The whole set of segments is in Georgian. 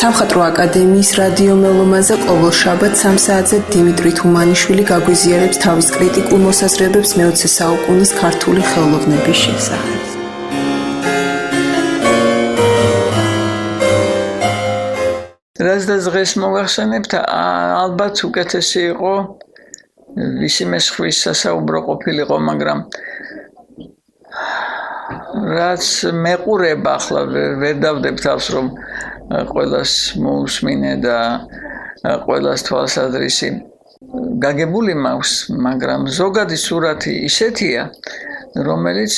სამხატვრო აკადემიის რადიო მელომაზე ყოველ შაბათ 3 საათზე დიმიტრი თუმანიშვილი გაგვიზიარებს თავის კრიტიკულ მოსაზრებებს მე-20 საუკუნის ქართული ხელოვნების შესახებ. რაც და დღეს მოგახსენებთ, ალბათ უკეთესი იყო ვისიმე ხვის სასაუბრო ყოფილიყო, მაგრამ რაც მეყურება ახლა ვერ დავდებ თავს რომ ყველას მოусმინე და ყველას თვალსაზრისი გაგებული მაქვს, მაგრამ ზოგადი სურათი ისეთია, რომელიც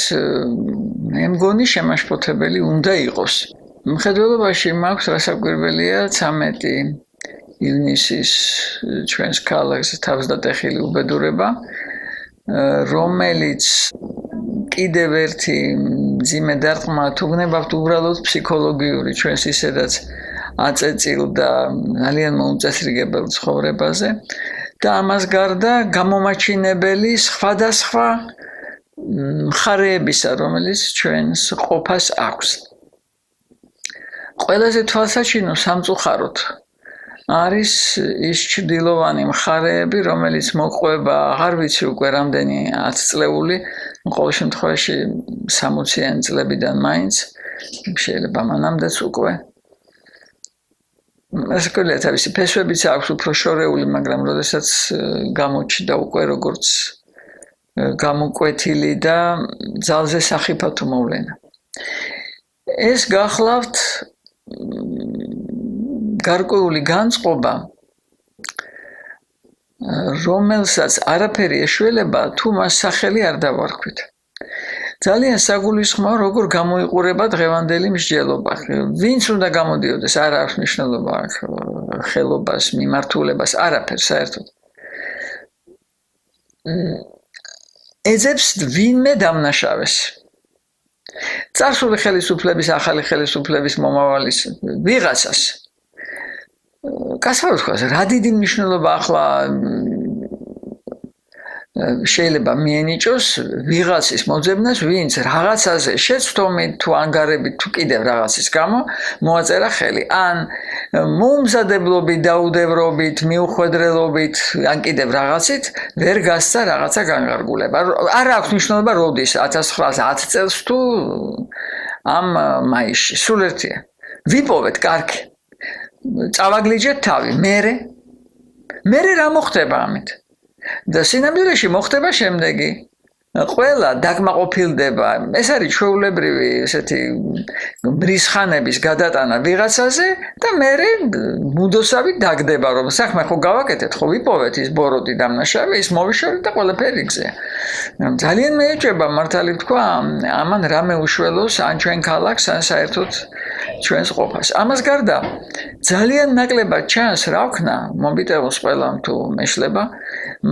მე მგონი შემაშფოთებელი უნდა იყოს. მხედველობაში მაქვს რასაკვირველია 13 ივნისის ჩვენს ქალაქს თავსდატეხილი უბედურება, რომელიც კიდევ ერთი ძიმე დარტყმა თუ გნებავთ უბრალოდ ფსიქოლოგიური ჩვენს ისედაც აწეწილ და ძალიან მოუწესრიგებელ ცხოვრებაზე და ამას გარდა გამომაჩინებელი სხვადასხვა მხარეებისა, რომელიც ჩვენს ყოფას აქვს. ყველაზე თვალსაჩინო სამწუხაროდ არის ის ჩრდილოვანი მხარეები, რომელიც მოყვება, აღარ ვიცი უკვე რამდენი 10 წლეული, ყოველ შემთხვევაში 60-იანი წლებიდან მაინც, შეიძლება მანამდეც უკვე. ასაკოლია თავისი ფესვებიც აქვს უფრო შორეული, მაგრამ როდესაც გამოჩნდა უკვე როგორც გამოკვეთილი და ძალზე სახიფათო მოვლენა. ეს გახლავთ გარკვეული განწყობა, რომელსაც არაფერი ეშველება თუ მას სახელი არ დავარქვით. ძალიან საგულისხმოა როგორ გამოიყურება დღევანდელი მსჯელობა. ვინც უნდა გამოდიოდეს, არ აქვს მნიშვნელობა ხელობას, მიმართულებას, არაფერს საერთოდ. ეძებს ვინმე დამნაშავეს. წარსული ხელისუფლების, ახალი ხელისუფლების მომავალის ვიღაცას გასაუბროს, რა დიდი მნიშვნელობა ახლა შეიძლება მიენიჭოს ვიღაცის მოძებნას, ვინც რაღაცაზე შეცდომით თუ ანგარებით თუ კიდევ რაღაცის გამო მოაწერა ხელი. ან მოუმზადებლობით, დაუდევრობით, მიუხვედრელობით, ან კიდევ რაღაცით ვერ გასცა რაღაცა განღარგულება. არ აქვს მნიშვნელობა როდის 1910 წელს თუ ამ მაისში. სულ ერთია. ვიპოვეთ კარგი. წავაგლიჯეთ თავი, მერე რა მოხდება ამით? და სინამდვილეში მოხდება შემდეგი. ყველა დაკმაყოფილდება, ეს არის ჩვეულებრივი ესეთი ბრისხანების გადატანა ვიღაცაზე და მერე მუდოსავით დაგდება, რომ საქმე ხო გავაკეთეთ, ხო ვიპოვეთ ის ბოროტი დამნაშავე, ის მოვიშორეთ და ყველაფერი გზია. ძალიან მეეჭება მართალი თქვა, ამან რა მეუშველოს ან ჩვენ ქალაქს, ან საერთოდ ჩვენს ყოფას. ამას გარდა ძალიან ნაკლებად ჩანს, რა ვქნა, მომიტევოს ყველამ თუ მეშლება,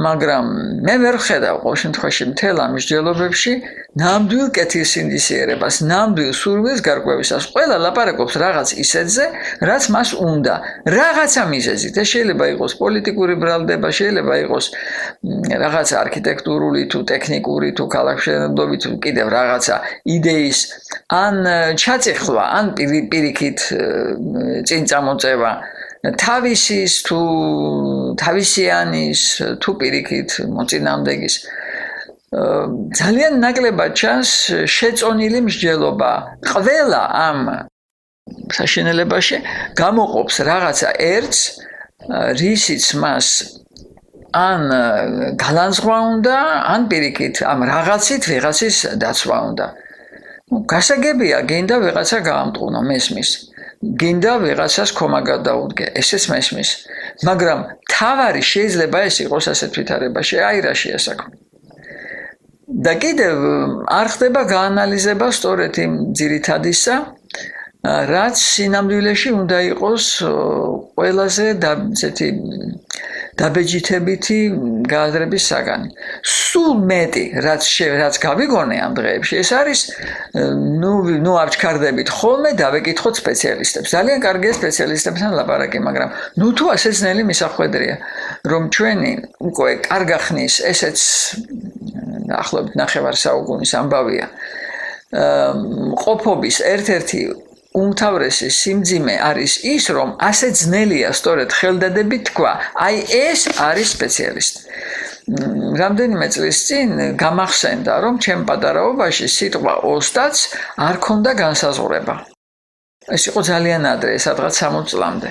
მაგრამ მე ვერ ვხედავ ყოველ შემთხვევაში მთელ ამ მსჯელობებში ნამდვილ კეთილსინდისიერებას, ნამდვილ სურვილს გარკვევისას. ყველა ლაპარაკობს რაღაც ისეთზე, რაც მას უნდა. რაღაცა მიზეზით. ეს შეიძლება იყოს პოლიტიკური ბრალდება, შეიძლება იყოს რაღაცა არქიტექტურული თუ ტექნიკური თუ ქალაქმშენებლობითი თუ კიდევ რაღაცა იდეის ან ჩაწეხვა, ან პირიქით წინ წამოწევა. თავისის თუ თავისიანის თუ პირიქით მოწინააღმდეგის ძალიან ნაკლებად ჩანს შეწონილი მსჯელობა. ყველა ამ საშინელებაში გამოყოფს რაღაცა ერთს, რისიც მას ან გალანძღვა უნდა, ან პირიქით ამ რაღაცით ვიღაცის დაცვა უნდა. გასაგებია, გინდა ვიღაცა გაამტყუნო, მესმის. გინდა ვიღაცას ქომა გადაუდგე, ესეც მესმის. მაგრამ თავარი შეიძლება ეს იყოს ასეთ ვითარებაში, აი რა შეასაქმე. და კიდევ არ ხდება გაანალიზება სწორედ იმ ძირითადისა, რაც სინამდვილეში უნდა იყოს ყველაზე ესეთი დაბეჯითებითი გააზრების საგანი. სულ მეტი, რაც გავიგონე ამ დღეებში, ეს არის ნუ ავჩქარდებით ხოლმე დავეკითხოთ სპეციალისტებს. ძალიან კარგია სპეციალისტებთან ლაპარაკი, მაგრამ ნუ თუ ასე ძნელი მისახვედრია, რომ ჩვენი უკვე კარგა ხნის ესეც ახლობით ნახევარ საუკუნის ამბავია. ყოფობის ერთ-ერთი უმთავრესი სიმძიმე არის ის, რომ ასე ძნელია სწორედ ხელდადებით თქვა, აი ეს არის სპეციალისტი. რამდენიმე წლის წინ გამახსენდა, რომ ჩემ პატარაობაში სიტყვა ოსტატს არ ქონდა განსაზღვრება. ეს იყო ძალიან ადრე, სადღაც 60 წლამდე.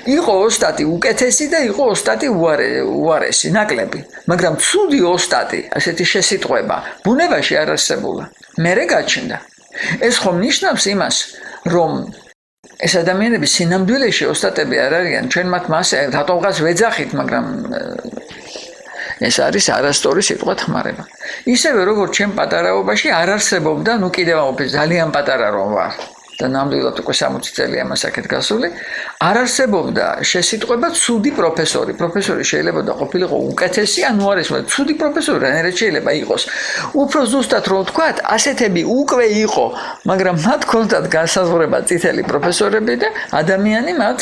იყო ოსტატი უკეთესი და იყო ოსტატი უარესი, ნაკლები, მაგრამ ცუდი ოსტატი, ასეთი შესიტყვება, ბუნებაში არ არსებულა. მერე გაჩნდა. ეს ხომ ნიშნავს იმას, რომ ეს ადამიანები სინამდვილეში ოსტატები არ არიან, ჩვენ მათ მასე რატომღაც ვეძახით, მაგრამ ეს არის არასწორი სიტყვა თმარება. ისევე როგორც ჩემ პატარაობაში არ არსებობდა, ნუ კიდევ ძალიან პატარა რომ ვარ და ნამდვილად უკვე 60 წელია მას აქეთ გასული, არ არსებობდა შესიტყვება ცუდი პროფესორი. პროფესორი შეიძლება და ყოფილიყო უკეთესი, ან უარესი, ცუდი პროფესორი რანაირად შეიძლება იყოს. უფრო ზუსტად რომ ვთქვათ, ასეთები უკვე იყო, მაგრამ მათ ჰქონდათ განსაზღვრება წითელი პროფესორები და ადამიანი მათ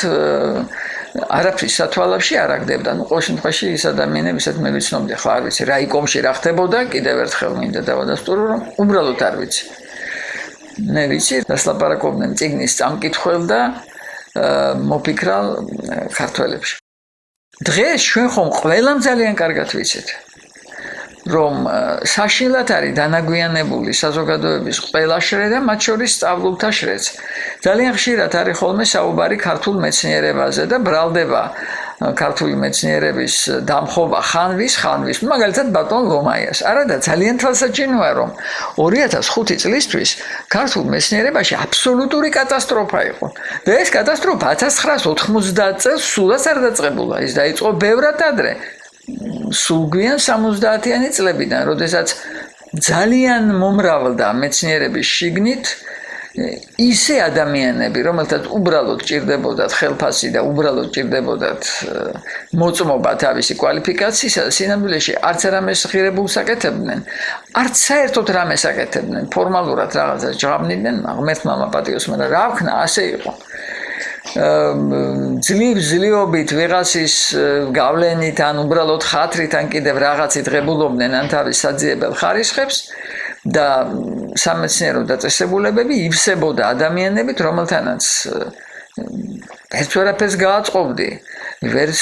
არაფრის სათვალავში არ აგდებდა. ნუ ყოველ შემთხვევაში ის ადამიანები, ვისაც მე ვიცნობდი, ხო არ ვიცი, რაიკომში რა ხდებოდა, კიდევ ერთხელ მინდა დავადასტურო, რომ უბრალოდ არ ვიცი. მე ვიცი, დასლაპარაკობდნენ წიგნის წამკითხველს და მოფიქრა ქართველებში. დღეს ჩვენ ხომ ყველამ ძალიან კარგად ვიცით, რომ საშინლად არის დანაგვიანებული საზოგადოების ყველა შრე და მათ შორის სწავლულთა შრეც. ძალიან ხშირად არის ხოლმე საუბარი ქართულ მეცნიერებაზე და ბრალდება ქართული მეცნიერების დამხობა ხანვის, მაგალითად ბატონ ლომაიას. არადა ძალიან თვალსაჩინოა, რომ 2005 წლისთვის ქართულ მეცნიერებაში აბსოლუტური კატასტროფა იყო. და ეს კატასტროფა 1990 წელს სულაც არ დაწყებულა. ის დაიწყო ბევრად ადრე. სულ გვიან 70-იანი წლებიდან, როდესაც ძალიან მომრავლდა მეცნიერების შიგნით ისე ადამიანები, რომელთაც უბრალოდ ჭირდებოდათ ხელფასი და უბრალოდ ჭირდებოდათ მოწმობა თავისი კვალიფიკაციისა, სინამდვილეში არც რამეს ღირებულს აკეთებდნენ, არც საერთოდ რამეს აკეთებდნენ, ფორმალურად რაღაცას ჟღაბნიდნენ, ღმერთმა მაპატიოს, მაგრამ რა ვქნა, ასე იყო. ძლივობით ვიღაცის გავლენით ან უბრალოდ ხათრით ან კიდევ რაღაცით ღებულობდნენ ან თავის საძიებელ ხარისხებს და სამეცნიერო დაწესებულებები ივსებოდა ადამიანებით, რომელთანაც ვერც ვერაფერს გააწყობდი, ვერც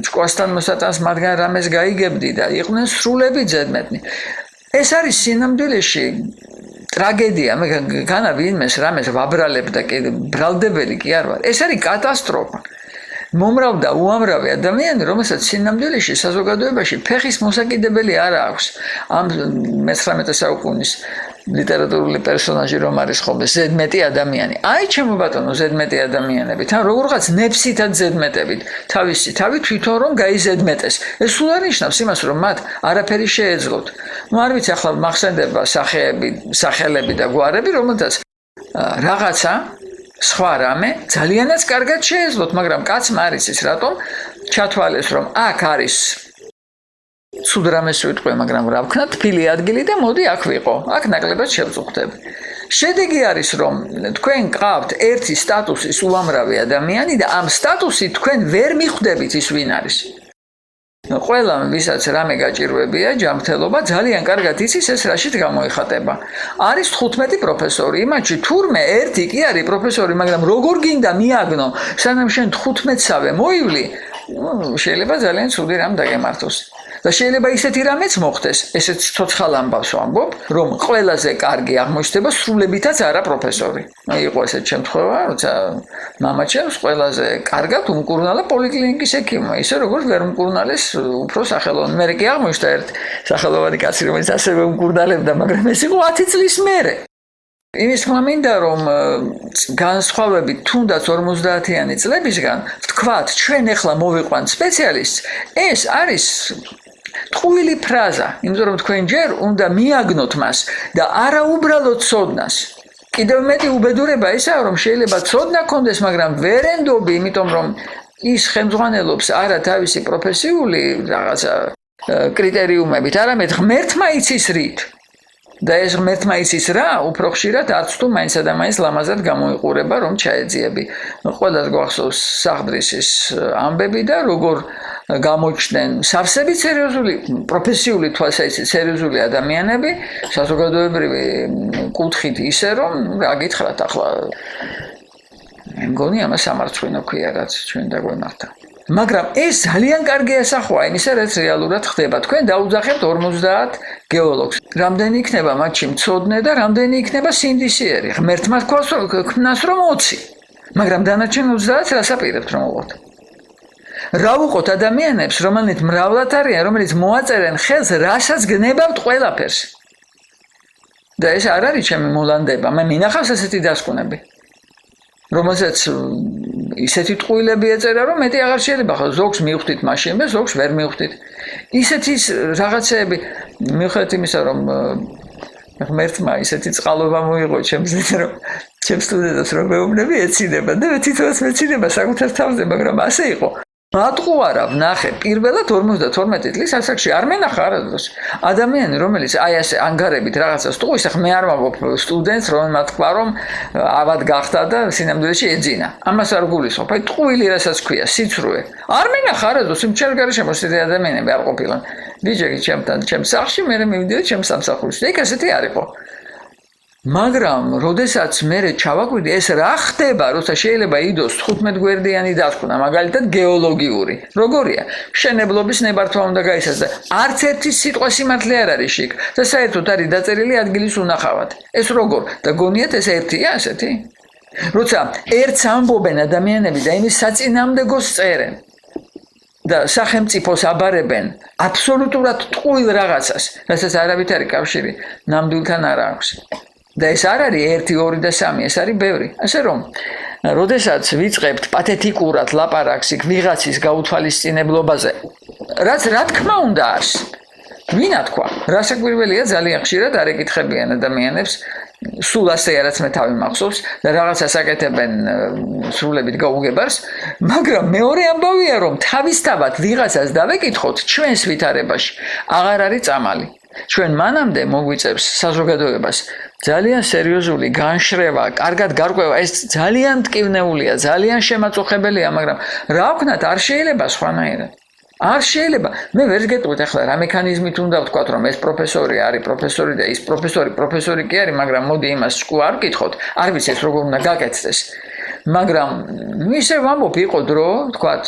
ჭკვასთან მოსატანს მათგან რამეს გაიგებდი და იყვნენ სრულებით ზედმეტნი. ეს არის სინამდვილეში ტრაგედია, მე განა ვინმეს რამეს ვაბრალებ და ბრალდებელი კი არ ვარ. ეს არის კატასტროფა. მომრავლდა უამრავი ადამიანი, რომელსაც სინამდვილეში საზოგადოებაში ფეხის მოსაკიდებელი არ აქვს. ამ 19 საუკუნის ლიტერატურული პერსონაჟი რომ არის ხოლმე ზედმეტი ადამიანი. აი ჩემო ბატონო, ზედმეტი ადამიანები, თან როგორღაც ნებსითად ზედმეტებით, თავისი თავი თვითონ რომ გაიზედმეტეს. ეს სულ არ ნიშნავს იმას, რომ მათ არაფერი შეეძლოთ. ნუ არ ვიცი, ახლა მახსენდება სახელები და გვარები, რომელთაც რაღაცა სხვა რამე ძალიანაც კარგად შეეძლოთ, მაგრამ კაცმა არის ის რატომ ჩათვალეს, რომ აქ არის სულ რამეს ვიტყვი, მაგრამ რა ვქნა, თბილი ადგილი და მოდი აქ ვიყო, აქ ნაკლებად შევწუხდები. შედეგი არის, რომ თქვენ გყავთ ერთი სტატუსის უამრავი ადამიანი და ამ სტატუსით თქვენ ვერ მიხვდებით ის ვინ არის. ყველამ, ვისაც რამე გაჭირვებია, ჯანმრთელობა ძალიან კარგად იცის ეს რაშიც გამოიხატება. არის 15 პროფესორი, იმათში თურმე ერთი კი არის პროფესორი, მაგრამ როგორ გინდა მიაგნო, სანამ შენ 15-სავე მოივლი, შეიძლება ძალიან ცუდი რამ დაგემართოს. და შეიძლება ისეთი რამეც მოხდეს, ესეც ცოცხალ ამბავს ვამბობ, რომ ყველაზე კარგი აღმოჩნდება სრულებითაც არა პროფესორი. იყო ესეთ შემთხვევა, როცა მამა ჩემს ყველაზე კარგად უმკურნალა პოლიკლინიკის ექიმმა, ისე როგორც ვერ უმკურნალეს უფრო სახელოვანი. მე კი აღმოჩნდა ერთ სახელოვანი კაცი, რომელიც ასევე უმკურნალებდა, მაგრამ ეს იყო 10 წლის მერე. იმის თქმა მინდა, რომ განსხვავებით თუნდაც 50-იანი წლებისგან, ვთქვათ, ჩვენ ახლა მოვიყვანთ სპეციალისტს, ეს არის ტყუილი ფრაზა, იმიტომ რომ თქვენ ჯერ უნდა მიაგნოთ მას და არა უბრალოდ ცოდნას. კიდევ მეტი უბედურება ისაა, რომ შეიძლება ცოდნა გქონდეს, მაგრამ ვერ ენდობი, იმიტომ რომ ის ხელმძღვანელობს არა თავისი პროფესიული რაღაცა კრიტერიუმებით, არამედ ღმერთმა იცის რით. და ეს ღმერთმა იცის რა, უფრო ხშირად არც თუ მაინცსა და მაინც ლამაზად გამოიყურება, რომ ჩაეძიები. ყველას გვახსოვს საღდრისის ამბები და როგორ გამოჩნდნენ სავსებით სერიოზული პროფესიული თვალსაზრისით სერიოზული ადამიანები საზოგადოებრივი კუთხით ისე რომ რა გითხრათ ახლა მე მგონი ამას სამარცხვინო ქვია რაც ჩვენ დაგვემართა მაგრამ ეს ძალიან კარგი ასახვაა იმისა რაც რეალურად ხდება თქვენ დაუძახებთ 50 გეოლოგს რამდენი იქნება მათში მცოდნე და რამდენი იქნება სინდისიერი ღმერთმა ქნას რომ 20 მაგრამ დანარჩენ 30-ს რას აპირებთ რომ უყოთ რა უყოთ ადამიანებს რომელნიც მრავლად არიან რომელიც მოაწერენ ხელს რასაც გნებავთ ყველაფერს და ეს არ არის ჩემი მოლანდება მე მინახავს ესეთი დასკვნები რომელსაც ისეთი ტყუილები ეწერა რომ მეტი აღარ შეიძლება ხო ზოგს მივხვდით მაშინ და ზოგს ვერ მივხვდით ისეთი რაღაცეები მივხვდით იმისა რომ ღმერთმა ისეთი წყალობა მოიღო ჩემს რომ ჩემს სტუდენტებს რომ მეუბნები ეცინება და თვითონაც მეცინება საკუთარ თავზე მაგრამ ასე იყო მატყუარა ვნახე პირველად 52 წლის ასაკში არ მენახა არასდროს ადამიანი რომელიც აი ასე ანგარებით რაღაცას ტყუის ახლა მე არ ვამბობ სტუდენტს რომელმაც თქვა რომ ავად გახდა და სინამდვილეში ეძინა ამას არ გულისხმობ აი ტყუილი რასაც ქვია სიცრუე არ მენახა არასდროს იმ ჩერგარიშემო ისეთი ადამიანები არ ყოფილან ბიჭები ჩემს სახლში მე მივიდიოდი ჩემს სამსახურში და იქ ასეთი არ იყო მაგრამ როდესაც მე ჩავაკვირდი ეს რა ხდება როცა შეიძლება იდოს 15 გვერდიანი დასკვნა მაგალითად გეოლოგიური როგორია მშენებლობის ნებართვა უნდა გაიცას და არც ერთი სიტყვა სიმართლე არ არის იქ და საერთოდ არის დაწერილი ადგილის უნახავად ეს როგორ და გონიათ ეს ერთია ასეთი როცა ერთს ამბობენ ადამიანები და იმის საწინააღმდეგოს წერენ და სახელმწიფოს აბარებენ აბსოლუტურად ტყუილ რაღაცას რასაც არავით არის კავშირი ნამდვილთან არ აქვს და ეს არ არის 1 2 და 3 ეს არის ბევრი ასე რომ როდესაც ვიწყებთ პათეტიკურად ლაპარაკს იქ ვიღაცის გაუთვალისწინებლობაზე რაც რა თქმა უნდა არის ვინა თქვა რასაკვირველია ძალიან ხშირად არ ეკითხებიან ადამიანებს სულ ასე რაც მე თავი მახსოვს და რაღაცას აკეთებენ სრულებით გაუგებარს მაგრამ მეორე ამბავია რომ თავისთავად ვიღაცას დავეკითხოთ ჩვენს ვითარებაში აღარ არის წამალი ჩვენ მანამდე მოგვიწევს საზოგადოებას ძალიან სერიოზული განშრევა, კარგად გარკვევა, ეს ძალიან ტკივნეულია, ძალიან შემაწუხებელია, მაგრამ რა ვქნათ, არ შეიძლება სხვანაირად. არ შეიძლება. მე ვერ გეტყვით ახლა რა მექანიზმით უნდა ვთქვათ, რომ ეს პროფესორი არის პროფესორი და ის პროფესორი კი არის, მაგრამ მოდი იმას სკუ არ ვკითხოთ, არ ვიცი ეს როგორ უნდა გაკეთდეს. მაგრამ ისე ვამბობ, იყო დრო, ვთქვათ,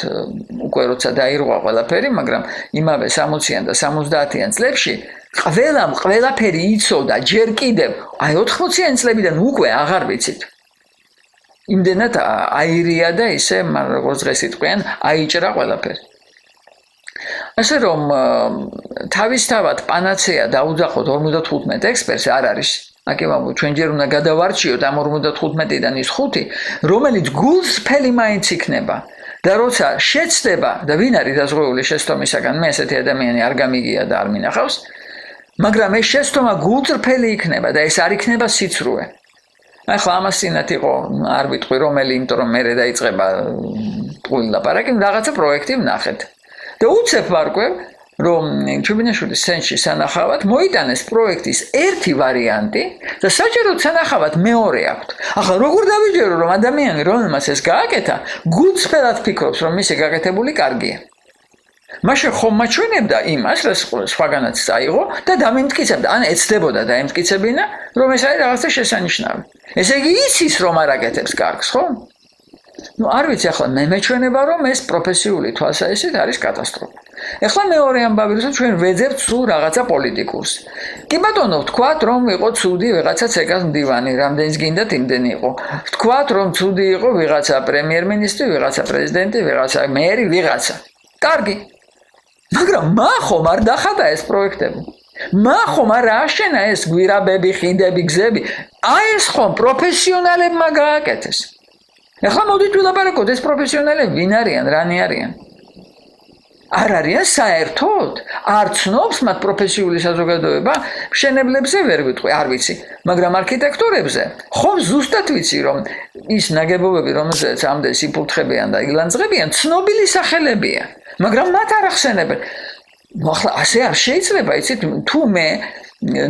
უკვე როცა დაირღვა ყველაფერი, მაგრამ იმავე 60-იან და 70-იან წლებში ყველაფერი იცოდა ჯერ კიდევ აი 80-იან წლებიდან უკვე აღარ ვიცით იმდენად აირია და ისე როგორც დღეს იტყვიან აიჭრა ყველაფერი ასე რომ თავისთავად პანაცეა დაუძახოთ 55 ექსპერტს არ არის აკევამო ჩვენ ჯერ უნდა გადავარჩიოთ ამ 55-დან ის 5 რომელიც გულსფელი მაინც იქნება და როცა შეცდება და ვინ არის დაზღვეული შეცდომისაგან მე ესეთი ადამიანი არ გამიგია და არ მინახავს მაგრამ ეს შეცდომა გულწრფელი იქნება და ეს არ იქნება სიცრუე. ახლა ამას წინათ იყო არ ვიტყვი რომელი, იმიტომ რომ მე დაიწყება ტყუილი ლაპარაკი, რაღაცა პროექტი ვნახეთ. და უცებ ვარკვევ, რომ ჩუბინაშვილის სენში სანახავად მოიტანეს პროექტის ერთი ვარიანტი და საჯაროდ სანახავად მეორე აქვს. ახლა როგორ დავიჯერო რომ ადამიანი რომელმაც ეს გააკეთა, გულწრფელად ფიქრობს რომ მისი გაკეთებული კარგია. მაშინ ხომ მაჩვენებდა იმას, რაც სხვაგანაც წაიღო და დამემტკიცებდა, ან ეცდებოდა და ემტკიცებინა, რომ ეს არის რაღაცა შესანიშნავი. ესე იგი იცის რომ არ აკეთებს კარგს, ხო? ნუ არ ვიცი ახლა მე მეჩვენება რომ ეს პროფესიული თვალსაზრისით არის კატასტროფა. ახლა მეორე ამბავი რომ ჩვენ ვეძებთ სულ რაღაცა პოლიტიკურს. კი ბატონო, ვთქვათ რომ იყო ცუდი ვიღაცა ცეკას მდივანი, რამდენიც გინდათ იმდენი იყო. ვთქვათ რომ ცუდი იყო ვიღაცა პრემიერ-მინისტრი, ვიღაცა პრეზიდენტი, ვიღაცა მერი, ვიღაცა. კარგი. მაგრამ ხომ არ დახადა ეს პროექტები. ხომ არ აშენა ეს გვირაბები, ხიდები, გზები. აი ეს ხომ პროფესიონალებმა გააკეთეს. ახლა მოდით ვილაპარაკოთ ეს პროფესიონალები ვინ არიან, რანი არიან. არ არიან საერთოდ? არ ცნობს მათ პროფესიული საზოგადოება? მშენებლებზე ვერ ვიტყვი, არ ვიცი, მაგრამ არქიტექტორებზე ხომ ზუსტად ვიცი რომ ის ნაგებობები, რომელზეც ამდენ სიფურთხებიან და ილანძღებიან, ცნობილი სახელებია. მაგრამ მათ არ ახსენებენ. ახლა ასე არ შეიძლება, იცით, თუ მე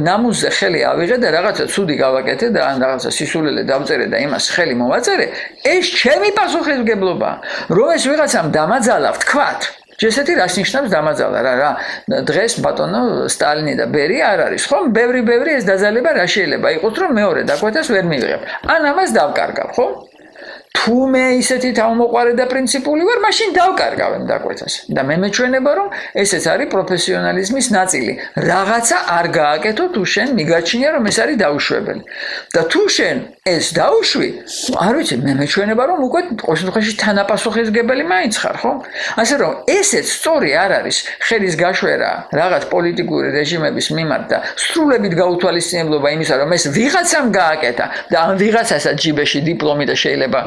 ნამუზე ხელი ავიღე და რაღაცა ცუდი გავაკეთე და ან რაღაცა სისულელე დავწერე და იმას ხელი მოვაწერე, ეს ჩემი პასუხისმგებლობაა. რომ ეს ვიღაცამ დამაძალა, ვთქვათ, ესეთი რას ნიშნავს დამაძალა რა დღეს ბატონო სტალინი და ბერი არ არის ხო ბევრი ეს დაძალება რა შეიძლება იყოს რომ მეორე დაკვეთას ვერ მივიღებ ან ამას დავკარგავ ხო თუ მე ისეთი თავმოყარე და პრინციპული ვარ, მაშინ დავკარგავ ამ დაკვეთას. და მე მეჩვენება რომ ესეც არის პროფესიონალიზმის ნაწილი. რაღაცა არ გააკეთო თუ შენ მიგაჩნია რომ ეს არის დაუშვებელი. და თუ შენ ეს დაუშვი, არ ვიცი, მე მეჩვენება რომ უკვე ყოველთვის თანაპასუხისმგებელი მაინც ხარ, ხო? ასე რომ ესეც სწორი არ არის ხელის გაშვერა რაღაც პოლიტიკური რეჟიმების მიმართ და სრულებით გაუთვალისწინებლობა იმისა რომ ეს ვიღაცამ გააკეთა და ამ ვიღაცასაც ჯიბეში დიპლომი და შეიძლება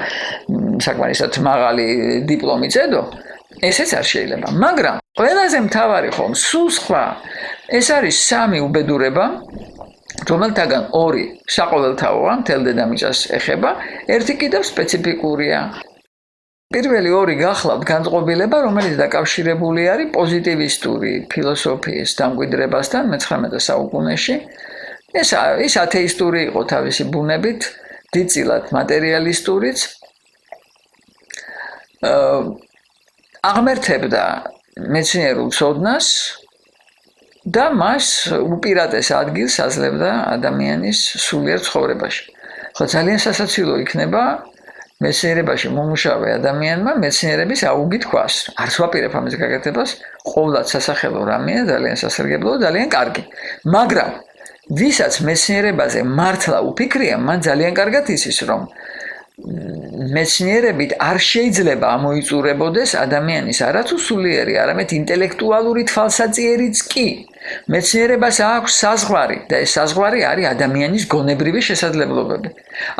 საკმარისად მაღალი დიპლომი წედო ესეც არ შეიძლება მაგრამ ყველაზე მთავარი ხომ სულ სხვა ეს არის სამი უბედურება რომელთაგან ორი საყოველთაოა მთელ დედამიწას ეხება ერთი კიდევ სპეციფიკურია პირველი ორი გახლავთ განწყობილება რომელიც დაკავშირებული არის პოზიტივისტური ფილოსოფიის დამკვიდრებასთან მე-19 საუკუნეში ეს ათეისტური იყო თავისი ბუნებით დიდწილად მატერიალისტურიც აღმერთებდა მეცნიერულ ცოდნას და მას უპირატეს ადგილს აძლევდა ადამიანის სულიერ ცხოვრებაში. ხო ძალიან სასაცილო იქნება მეცნიერებაში მომუშავე ადამიანმა მეცნიერების აუგი თქვას. არც ვაპირებ ამის გაკეთებას, ყოვლად სასახელო რამეა, ძალიან სასარგებლო, ძალიან კარგი. მაგრამ ვისაც მეცნიერებაზე მართლა უფიქრია, მან ძალიან კარგად იცის, რომ მეცნიერებით არ შეიძლება ამოიწურებოდეს ადამიანის არათუ სულიერი, არამედ ინტელექტუალური თვალსაწიერიც კი. მეცნიერებას აქვს საზღვარი და ეს საზღვარი არის ადამიანის გონებრივი შესაძლებლობები.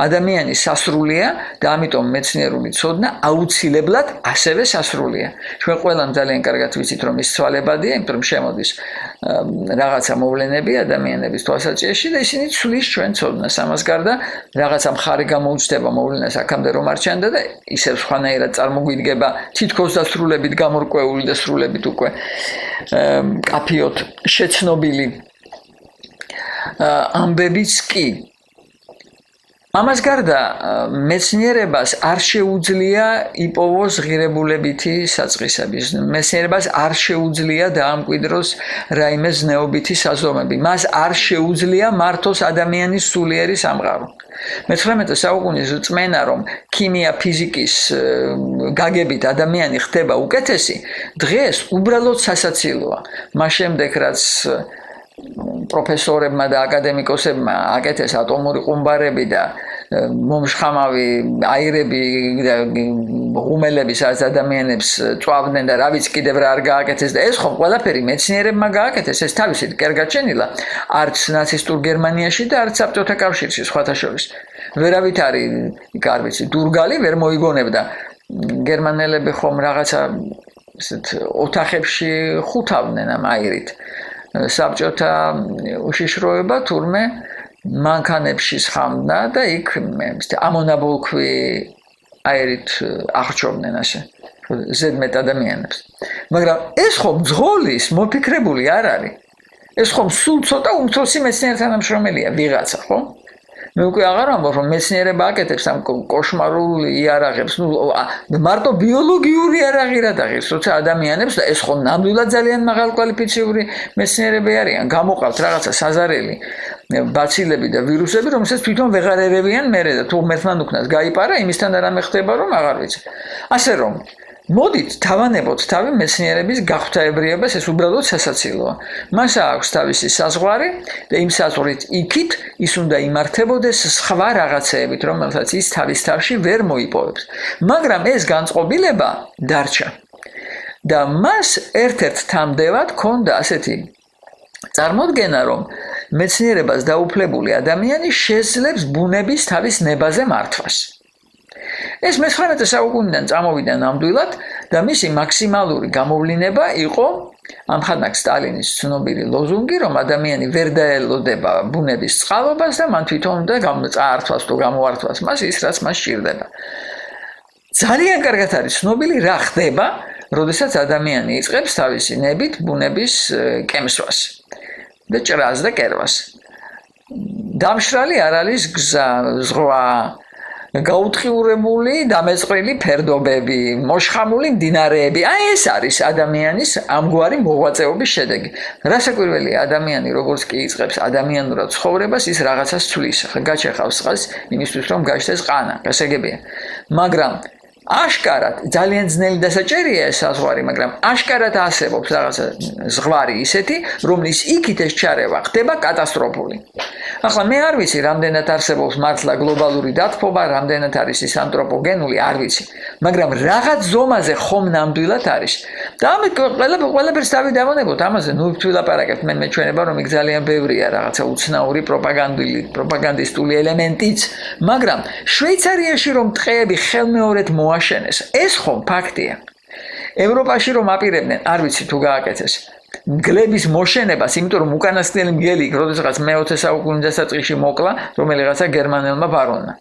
ადამიანი სასრულია და ამიტომ მეცნიერული ცოდნა აუცილებლად ასევე სასრულია. ჩვენ ყველამ ძალიან კარგად ვიცით რომ ის ცვალებადია, იმიტომ რომ შემოდის რაღაცა მოვლენები ადამიანების თვალსაჩინში და ისინი ცვლის ჩვენ ცოდნას. ამას გარდა რაღაცა მხარი გამოუჩნდება მოვლენას აქამდე რომ არ ჩანდა და ისევ სხვანაირად წარმოგვიდგება თითქოს დასრულებით გამორკვეული და სრულებით უკვე კაფიოთ შეცნობილი ამბებიც კი ამას გარდა მეცნიერებას არ შეუძლია იპოვოს ღირებულებითი საწყისები. მეცნიერებას არ შეუძლია დაამკვიდროს რაიმე ზნეობითი საზომები. მას არ შეუძლია მართოს ადამიანის სულიერი სამყარო. მე-19 საუკუნის წმენა რომ ქიმია ფიზიკის გაგებით ადამიანი ხდება უკეთესი, დღეს უბრალოდ სასაცილოა. მას შემდეგ რაც პროფესორებმა და აკადემიკოსებმა აკეთეს ატომური ყუმბარები და მომშხამავი აირები და ღუმელები სადაც ადამიანებს წვავდნენ და რა ვიცი კიდევ რა არ გააკეთეს და ეს ხომ ყველაფერი მეცნიერებმა გააკეთეს ეს თავისით კერგაჩენილა არც ნაცისტურ გერმანიაში და არც საბჭოთა კავშირში სხვათა შორის ვერავით არის არ ვიცი დურგალი ვერ მოიგონებდა გერმანელები ხომ რაღაცა ესეთ ოთახებში ხუთავდნენ ამ აირით საბჭოთა უშიშროება თურმე მანქანებში სხამდა და იქ ამონაბოლქვი აირით აღჭობდნენ ასე ზედმეტ ადამიანებს. მაგრამ ეს ხომ ძღოლის მოფიქრებული არ არის. ეს ხომ სულ ცოტა უმცროსი მეცნიერ თანამშრომელია ვიღაცა, ხო? მე უკვე აღარ ამბობ რომ მეცნიერება აკეთებს ამ კოშმარულ იარაღებს, მარტო ბიოლოგიური იარაღი რა დაღირს, როცა ადამიანებს და ეს ხომ ნამდვილად ძალიან მაღალკვალიფიციური მეცნიერები არიან, გამოყავთ რაღაცა საზარელი ბაცილები და ვირუსები, რომელსაც თვითონ ვეღარ ერევიან მერე და თუ მერთმან უკნას გაიპარა, იმისთან რამე ხდება რომ აღარ ვიცი. ასე რომ მოდით თავანებოთ თავი მეცნიერების გაღვთაებრიებას ეს უბრალოდ სასაცილოა. მას აქვს თავისი საზღვარი და იმ საზღვრით იქით ის უნდა იმართებოდეს სხვა რაღაცეებით, რომელსაც ის თავის თავში ვერ მოიპოვებს. მაგრამ ეს განწყობილება დარჩა. და მას ერთ-ერთ თამდევად ჰქონდა ასეთი წარმოდგენა, რომ მეცნიერებას დაუფლებული ადამიანი შეძლებს ბუნების თავის ნებაზე მართვას. ეს მე-19 საუკუნიდან წამოვიდა ნამდვილად და მისი მაქსიმალური გამოვლინება იყო ამხანაგ სტალინის ცნობილი ლოზუნგი, რომ ადამიანი ვერ დაელოდება ბუნების წყალობას და მან თვითონ უნდა წაართვას თუ გამოართვას მას ის, რაც მას სჭირდება. ძალიან კარგად არის ცნობილი რა ხდება, როდესაც ადამიანი იწყებს თავისი ნებით ბუნების კემსვას და ჭრას და კერვას. დამშრალი არ არის გზა, ზღვა გაუთხიურებული დამეწყრილი ფერდობები, მოშხამული მდინარეები. აი ეს არის ადამიანის ამგვარი მოღვაწეობის შედეგი. რასაკვირველია, ადამიანი როგორც კი იწყებს ადამიანურად ცხოვრებას, ის რაღაცას ცვლის. გაჩეხავს წყალს იმისთვის, რომ გაჩნდეს ყანა, გასაგებია. მაგრამ აშკარად ძალიან ძნელი დასაჭერია ეს საზღვარი, მაგრამ აშკარად არსებობს რაღაცა ზღვარი ისეთი, რომლის იქით ეს ჩარევა ხდება კატასტროფული. ახლა მე არ ვიცი, რამდენად არსებობს მართლა გლობალური დათბობა, რამდენად არის ის ანთროპოგენული, არ ვიცი, მაგრამ რაღაც ზომაზე ხომ ნამდვილად არის. და ამით ყველაფერს დავიდავანებოთ ამაზე, ნუ ვილაპარაკებთ, მე მეჩვენება, რომ იქ ძალიან ბევრია რაღაცა უცნაური პროპაგანდისტული ელემენტიც, მაგრამ შვეიცარიაში რომ ტყეები ხელმეორედ მოაშენეს, ეს ხომ ფაქტია. ევროპაში რომ აპირებდნენ, არ ვიცი თუ გააკეთეს. მგლების მოშენებას, იმიტომ რომ უკანასკნელი მგელი იქ როდესაც მე-20 საუკუნის დასაწყისში მოკლა, რომელიღაცა გერმანელმა ბარონმა.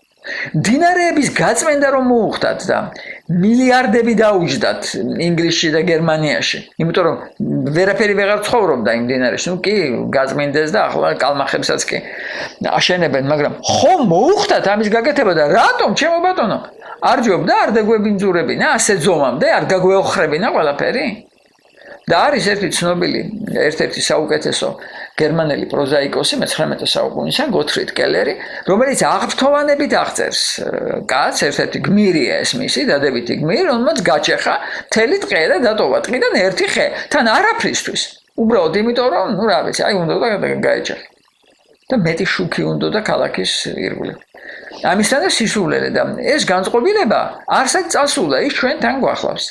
მდინარეების გაწმენდა რომ მოუხდათ და მილიარდები დაუჯდათ ინგლისში და გერმანიაში, იმიტომ რომ ვერაფერი ვეღარ ცხოვრობდა იმ მდინარეში. ნუ კი გაწმენდეს და ახლა კალმახებსაც კი აშენებენ, მაგრამ ხომ მოუხდათ ამის გაკეთება და რატომ, ჩემო ბატონო? არ ჯობდა არ დაგვებინძურებინა ასე ზომამდე, არ გაგვეოხრებინა ყველაფერი? და არის ერთი ცნობილი, ერთ-ერთი საუკეთესო გერმანელი პროზაიკოსი მე-19 საუკუნისა, გოთფრიდ კელერი, რომელიც აღფრთოვანებით აღწერს კაცს, ერთ-ერთი გმირია ეს მისი, დადებითი გმირი, რომელმაც გაჩეხა მთელი ტყე და დატოვა ტყიდან ერთი ხე, თან არაფრისთვის. უბრალოდ იმიტომ, რომ, ნუ რა ვიცი, აი უნდა გაეჩეხა. და მეტი შუქი უნდა და ქალაქის ირგვლივ. ამისთან და სისულელე და ეს განწყობილება არსად წასულა, ის ჩვენთან გვახლავს.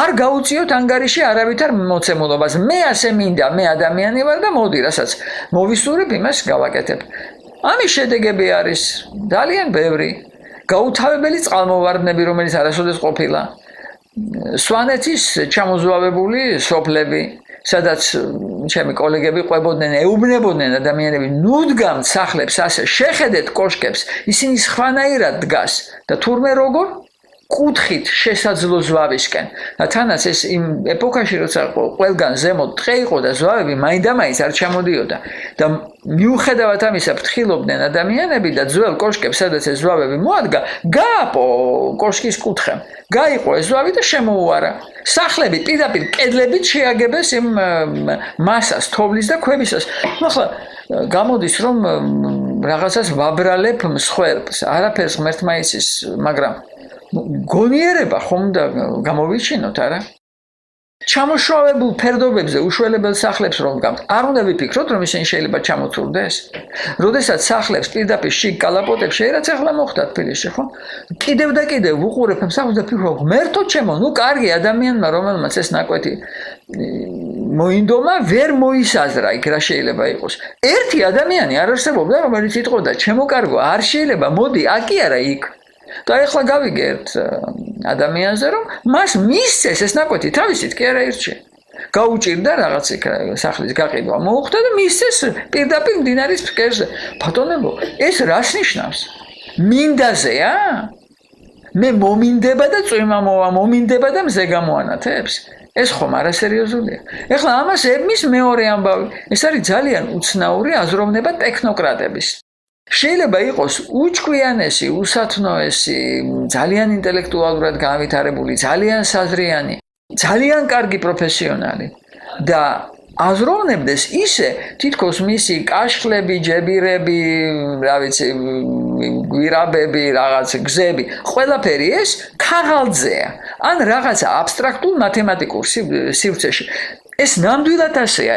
არ გაუწიოთ ანგარიში არავითარ მოცემულობას. მე ასე მინდა, მე ადამიანი ვარ და მოდი, რასაც მოვისურვებ, იმას გავაკეთებ. ამის შედეგები არის ძალიან ბევრი. გაუთავებელი წყალმოვარდნები, რომელიც არასოდეს ყოფილა. სვანეთის ჩამოზვავებული სოფლები, სადაც ჩემი კოლეგები ყვებოდნენ, ეუბნებოდნენ ადამიანები, ნუდგამ სახლებს ასე, შეხედეთ კოშკებს, ისინი სხვანაირად დგას და თურმე როგორ? კუთხით შესაძლო ზვავისკენ. და თანაც ეს იმ ეპოქაში, როცა ყველგან ზემოთ ტყე იყო და ზვავები მაინდა-მაინც არ ჩამოდიოდა. და მიუხედავად ამისა, ფრთხილობდნენ ადამიანები და ძველ კოშკებს, სადაც ეს ზვავები მოადგა, გააპო კოშკის კუთხე. გაიყო ეს ზვავი და შემოუარა. სახლები პირდაპირ კედლებით შეაგებეს იმ მასას, თოვლის და ქვებისას. ახლა გამოდის, რომ რაღაცას ვაბრალებ მსხვერპლს, არაფერს ღმერთმა იცის, მაგრამ გონიერება ხომ და გამოვიჩინოთ, არა? ჩამოშოვებულ ფერდობებზე უშველებელ სახლებს რომ დგამთ, არ უნდა ვიფიქროთ, რომ ისინი შეიძლება ჩამოწურდეს? როდესაც სახლებს პირდაპირ შიგ კალაპოტებს შეიძლება ახლა მოხდა თბილისში, ხო? კიდევ და კიდევ ვუყურებ ამ სახლს და ვფიქრობ, ღმერთო ჩემო, ნუ კარგი ადამიანმა, რომელმაც ეს ნაკვეთი მოინდომა, ვერ მოისაზრა იქ რა შეიძლება იყოს. ერთი ადამიანი არ არსებობდა, რომელიც იტყოდა, ჩემო კარგო, არ შეიძლება, მოდი, აკი არა იქ. და ეხლა გავიგეთ ადამიანზე, რომ მას მისცეს ეს ნაკვეთი თავისით კი არა ირჩია. გაუჭირდა რაღაც სახლის გაყიდვა მოუხდა და მისცეს პირდაპირ მდინარის ფსკერზე. ბატონებო, ეს რას ნიშნავს? მინდაზეა? მე მომინდება და წვიმა მოვა, მომინდება და მზე გამოანათებს? ეს ხომ არასერიოზულია. ეხლა ამას ებმის მეორე ამბავი. ეს არის ძალიან უცნაური აზროვნება ტექნოკრატების. შეიძლება იყოს უჩქვიანესი, უსათნოესი, ძალიან ინტელექტუალურად განვითარებული, ძალიან საზრიანი, ძალიან კარგი პროფესიონალი და აზროვნებდეს ისე, თითქოს მისი კაშხლები, ჯებირები, რა ვიცი, გვირაბები, რაღაც გზები, ყველაფერი ეს ქაღალდზეა, ან რაღაც აბსტრაქტულ მათემატიკურ სივრცეში. ეს ნამდვილად ასეა,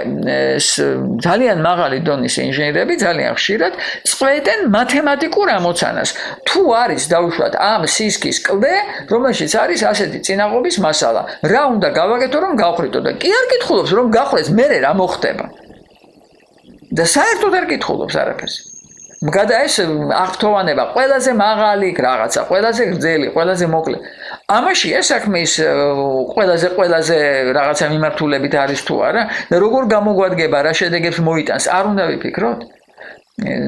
ძალიან მაღალი დონის ინჟინერები ძალიან ხშირად წყვეტენ მათემატიკურ ამოცანას. თუ არის დაუშვათ ამ სისქის კლდე, რომელშიც არის ასეთი წინაღობის მასალა, რა უნდა გავაკეთო, რომ გავხრიტო და კი არ კითხულობს, რომ გახრეს, მერე რა მოხდება. და საერთოდ არ კითხულობს არაფერს. მგადა ეს აღფრთოვანება ყველაზე მაღალი რაღაცა, ყველაზე გრძელი, ყველაზე მოკლე. ამაში ეს საქმე ის ყველაზე რაღაცა მიმართულებით არის თუ არა და როგორ გამოგვადგება რა შედეგებს მოიტანს, არ უნდა ვიფიქროთ?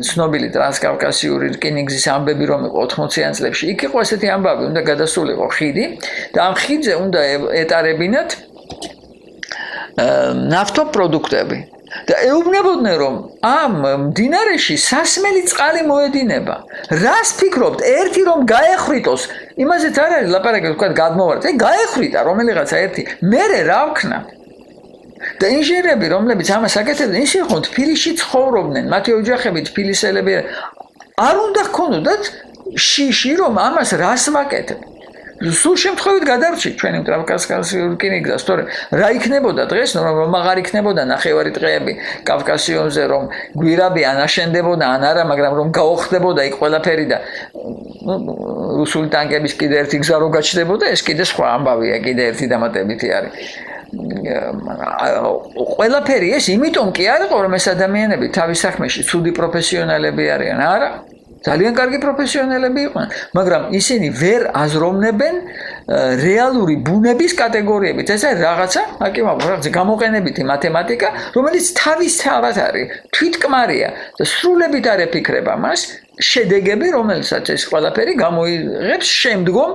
ცნობილი ტრანსკავკასიური რკინიგზის ამბები რომ იყო 80-იან წლებში, იქ იყო ესეთი ამბავი, უნდა გადასულიყო ხიდი და ამ ხიდზე უნდა ეტარებინათ ნავთობპროდუქტები. და ეუბნებოდნენ რომ ამ მდინარეში სასმელი წყალი მოედინება. რას ფიქრობთ? ერთი რომ გაეხრიტოს, იმაზეც არ არის ლაპარაკი თქვა გადმოვარდეთ. გაეხრიტა რომელიღაცა ერთი. მერე რა ვქნა? და ინჟინერები რომლებიც ამას აკეთებდნენ, ისინი ხომ თბილისში ცხოვრობდნენ, მათი ოჯახები თბილისელები არ უნდა ჰქონოდათ შიში რომ ამას რას ვაკეთებ. სულ შემთხვევით გადარჩით ჩვენი ტრანსკავკასიური რკინიგზა, სწორედ რა იქნებოდა დღეს, რომ აღარ იქნებოდა ნახევარი დღეები კავკასიონზე, რომ გვირაბი ანაშენდებოდა ან არა, მაგრამ რომ გაოხდებოდა იქ ყველაფერი და რუსული ტანკების კიდე ერთი გზა რო გაჩნდებოდა, ეს კიდე სხვა ამბავია, კიდე ერთი დამატებითი არის. ყველაფერი ეს იმიტომ კი არ იყო, რომ ეს ადამიანები თავის საქმეში ცუდი პროფესიონალები არიან, არა? ძალიან კარგი პროფესიონალები იყვნენ, მაგრამ ისინი ვერ აზროვნებენ რეალური ბუნების კატეგორიებით. ეს არის რაღაცა, რაღაცა გამოყენებითი მათემატიკა, რომელიც თავისთავად არის, თვითკმარია და სრულებით არ ეფიქრება მას შედეგები, რომელსაც ეს ყველაფერი გამოიღებს შემდგომ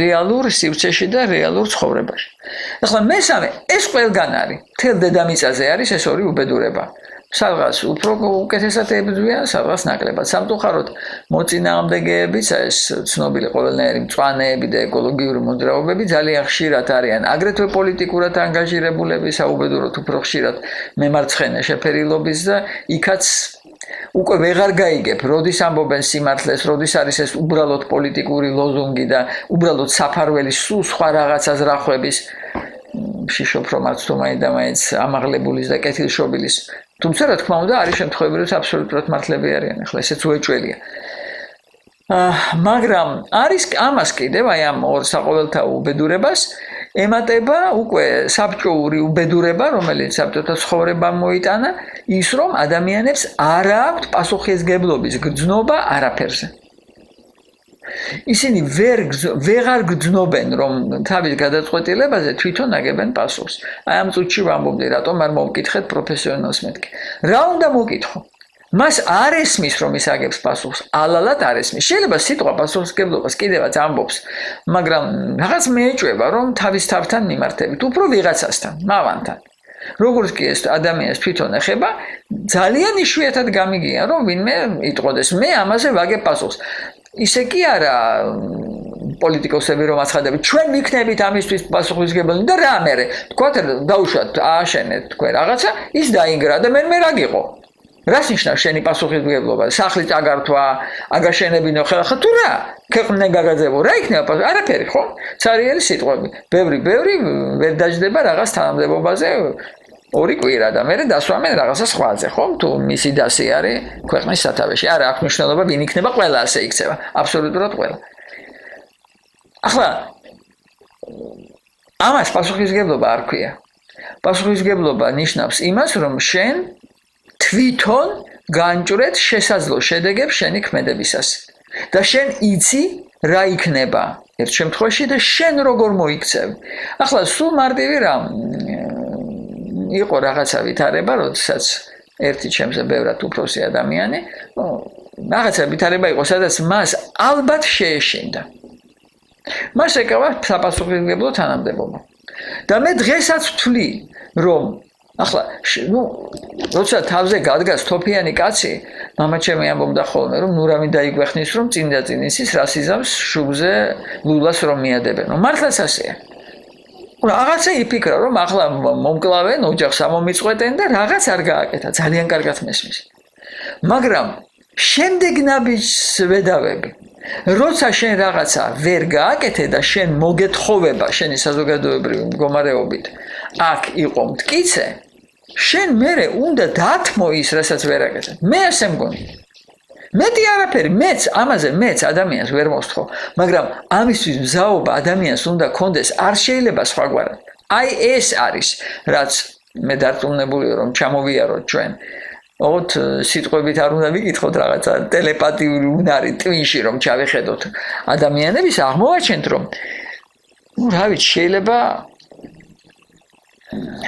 რეალურ სივრცეში და რეალურ ცხოვრებაში. ახლა მესამე, ეს ყველგან არის, მთელ დედამიწაზე არის ეს ორი უბედურება. სადღაც უფრო უკეთესად ებრძვიან, სადღაც ნაკლებად. სამწუხაროდ მოწინააღმდეგეებიც, ეს ცნობილი ყველანაირი მწვანეები და ეკოლოგიური მოძრაობები ძალიან ხშირად არიან, აგრეთვე პოლიტიკურად ანგაჟირებულები, საუბედუროდ უფრო ხშირად მემარცხენე შეფერილობის და იქაც უკვე ვეღარ გაიგებ, როდის ამბობენ სიმართლეს, როდის არის ეს უბრალოდ პოლიტიკური ლოზუნგი და უბრალოდ საფარველი სულ სხვა რაღაცა ზრახვების შიშობ რომ არც თუ მაინც ამაღლებულის და კეთილშობილის. თუმცა რა თქმა უნდა არის შემთხვევები, რომ აბსოლუტურად მართლები არიან, ახლა ესეც უეჭველია. მაგრამ არის ამას კიდევ აი ამ ორ საყოველთაო უბედურებას ემატება უკვე საბჭოური უბედურება, რომელიც საბჭოთა ცხოვრებამ მოიტანა, ის რომ ადამიანებს არ აქვთ პასუხისგებლობის გრძნობა არაფერზე. ისინი ვეღარ გრძნობენ, რომ თავის გადაწყვეტილებაზე თვითონ აგებენ პასუხს. აი ამ წუთში ვამბობდი, რატომ არ მოვკითხეთ პროფესიონალს მეთქი. რა უნდა მოვკითხო? მას არ ესმის, რომ ის აგებს პასუხს, ალალად არ ესმის. შეიძლება სიტყვა პასუხისგებლობას კიდევაც ამბობს, მაგრამ რაღაც მეეჭვება, რომ თავის თავთან მიმართებით, უფრო ვიღაცასთან, მავანთან. როგორც კი ეს ადამიანს თვითონ ეხება, ძალიან იშვიათად გამიგია, რომ ვინმე იტყოდეს, მე ამაზე ვაგებ პასუხს. ისე კი არა პოლიტიკოსები რომ აცხადებს, ჩვენ ვიქნებით ამისთვის პასუხისმგებელი და რა მერე, თქვათ დაუშვათ, ააშენეთ თქვენ რაღაცა, ის დაინგრა და მე რა გიყო? რას ნიშნავს შენი პასუხისმგებლობა? სახლი წაგართვა, აგაშენებინო ხალხა თუ რა? ქვეყნა გაგაძებო, რა იქნება? არაფერი, ხო? ცარიელი სიტყვები. ბევრი ვერ დაждდება რაღაც თანამდებობაზე. ორი კვირა და მერე დასვამენ რაღაცა სხვაზე, ხო? თუ მისი დასი არის ქვეყნის სათავეში. არა აქვს მნიშვნელობა, ვინ იქნება, ყველა ასე იქცევა, აბსოლუტურად ყველა. ახლა ამას პასუხისმგებლობა არ ქვია. პასუხისმგებლობა ნიშნავს იმას, რომ შენ თვითონ განჭრეთ შესაძლო შედეგებს შენი ქმედებისას. და შენ იცი რა იქნება ერთ შემთხვევაში და შენ როგორ მოიქცევ. ახლა სულ მარტივი რამ იყო რაღაცა ვითარება, როდესაც ერთი ჩემზე ბევრად უფროსი ადამიანი, რაღაცა ვითარება იყო, სადაც მას ალბათ შეეშინდა. მას ეკავა საპასუხისმგებლო თანამდებობა. და მე დღესაც ვთვლი, რომ ახლა, როცა თავზე გადგას თოფიანი კაცი, მამა ჩემი ამბობდა ხოლმე, რომ რა მინდა იგვეხნის, რომ წინდა წინისის რასიზამს შუბზე ლულას რომ მიადებენ. მართლაც ასეა. რაღაცა იფიქრა, რომ ახლა მომკლავენ, ოჯახს ამომიწყვეტენ და რაღაც არ გააკეთა, ძალიან კარგად მესმის. მაგრამ შემდეგ ნაბიჯს ვედავები. როცა შენ რაღაცა ვერ გააკეთე და შენ მოგეთხოვება შენი საზოგადოებრივი მდგომარეობით, აქ იყო მტკიცე, შენ მერე უნდა დათმო ის, რასაც ვერ აკეთე. მე ასე მგონი. მეტი არაფერი, მეც ადამიანს ვერ მოსთხოვ, მაგრამ ამისთვის მზაობა ადამიანს უნდა კონდეს, არ შეიძლება სხვაგვარად. აი ეს არის, რაც მე დარწმუნებული რომ ჩამოვიაროთ ჩვენ. ოღონდ სიტყვებით არ უნდა ვიკითხოთ რაღაცა ტელეპათიური უნარი ტვინში რომ ჩავიხედოთ ადამიანების აღმოვაჩენთ რომ რა ვიცი შეიძლება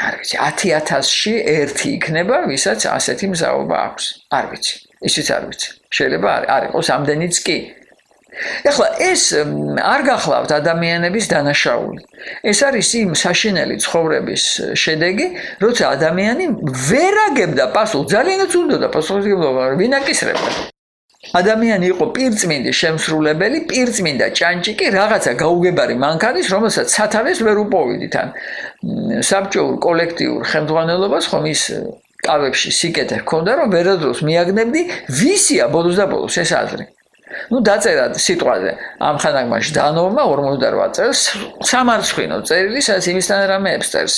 არ ვიცი 10,000-ში ერთი იქნება ვისაც ასეთი მზაობა აქვს არ ვიცი ისიც არ ვიცი შეიძლება არ იყოს ამდენიც კი ეხლა ეს არ გახლავთ ადამიანების დანაშაული. ეს არის იმ საშინელი ცხოვრების შედეგი, როცა ადამიანი ვერ აგებდა პასუხს, ძალიანაც უნდოდა პასუხისმგებლობა, ვინ აკისრებდა. ადამიანი იყო პირწმინდი შემსრულებელი, პირწმინდა ჭანჭიკი, რაღაცა გაუგებარი მანქანის, რომელსაც სათავეს ვერ უპოვიდით ან საბჭოურ კოლექტიურ ხელმძღვანელობას ხომ ის კავებში სიკეთე ჰქონდა, რომ ვერადროს მიაგნებდი, ვისია ბოლოს და ბოლოს ეს აზრი. დაწერა სიტყვაზე ამხანაგმა ჟდანოვმა 48 წელს სამარცხვინო წერილი, სადაც იმისთან რამეებს წერს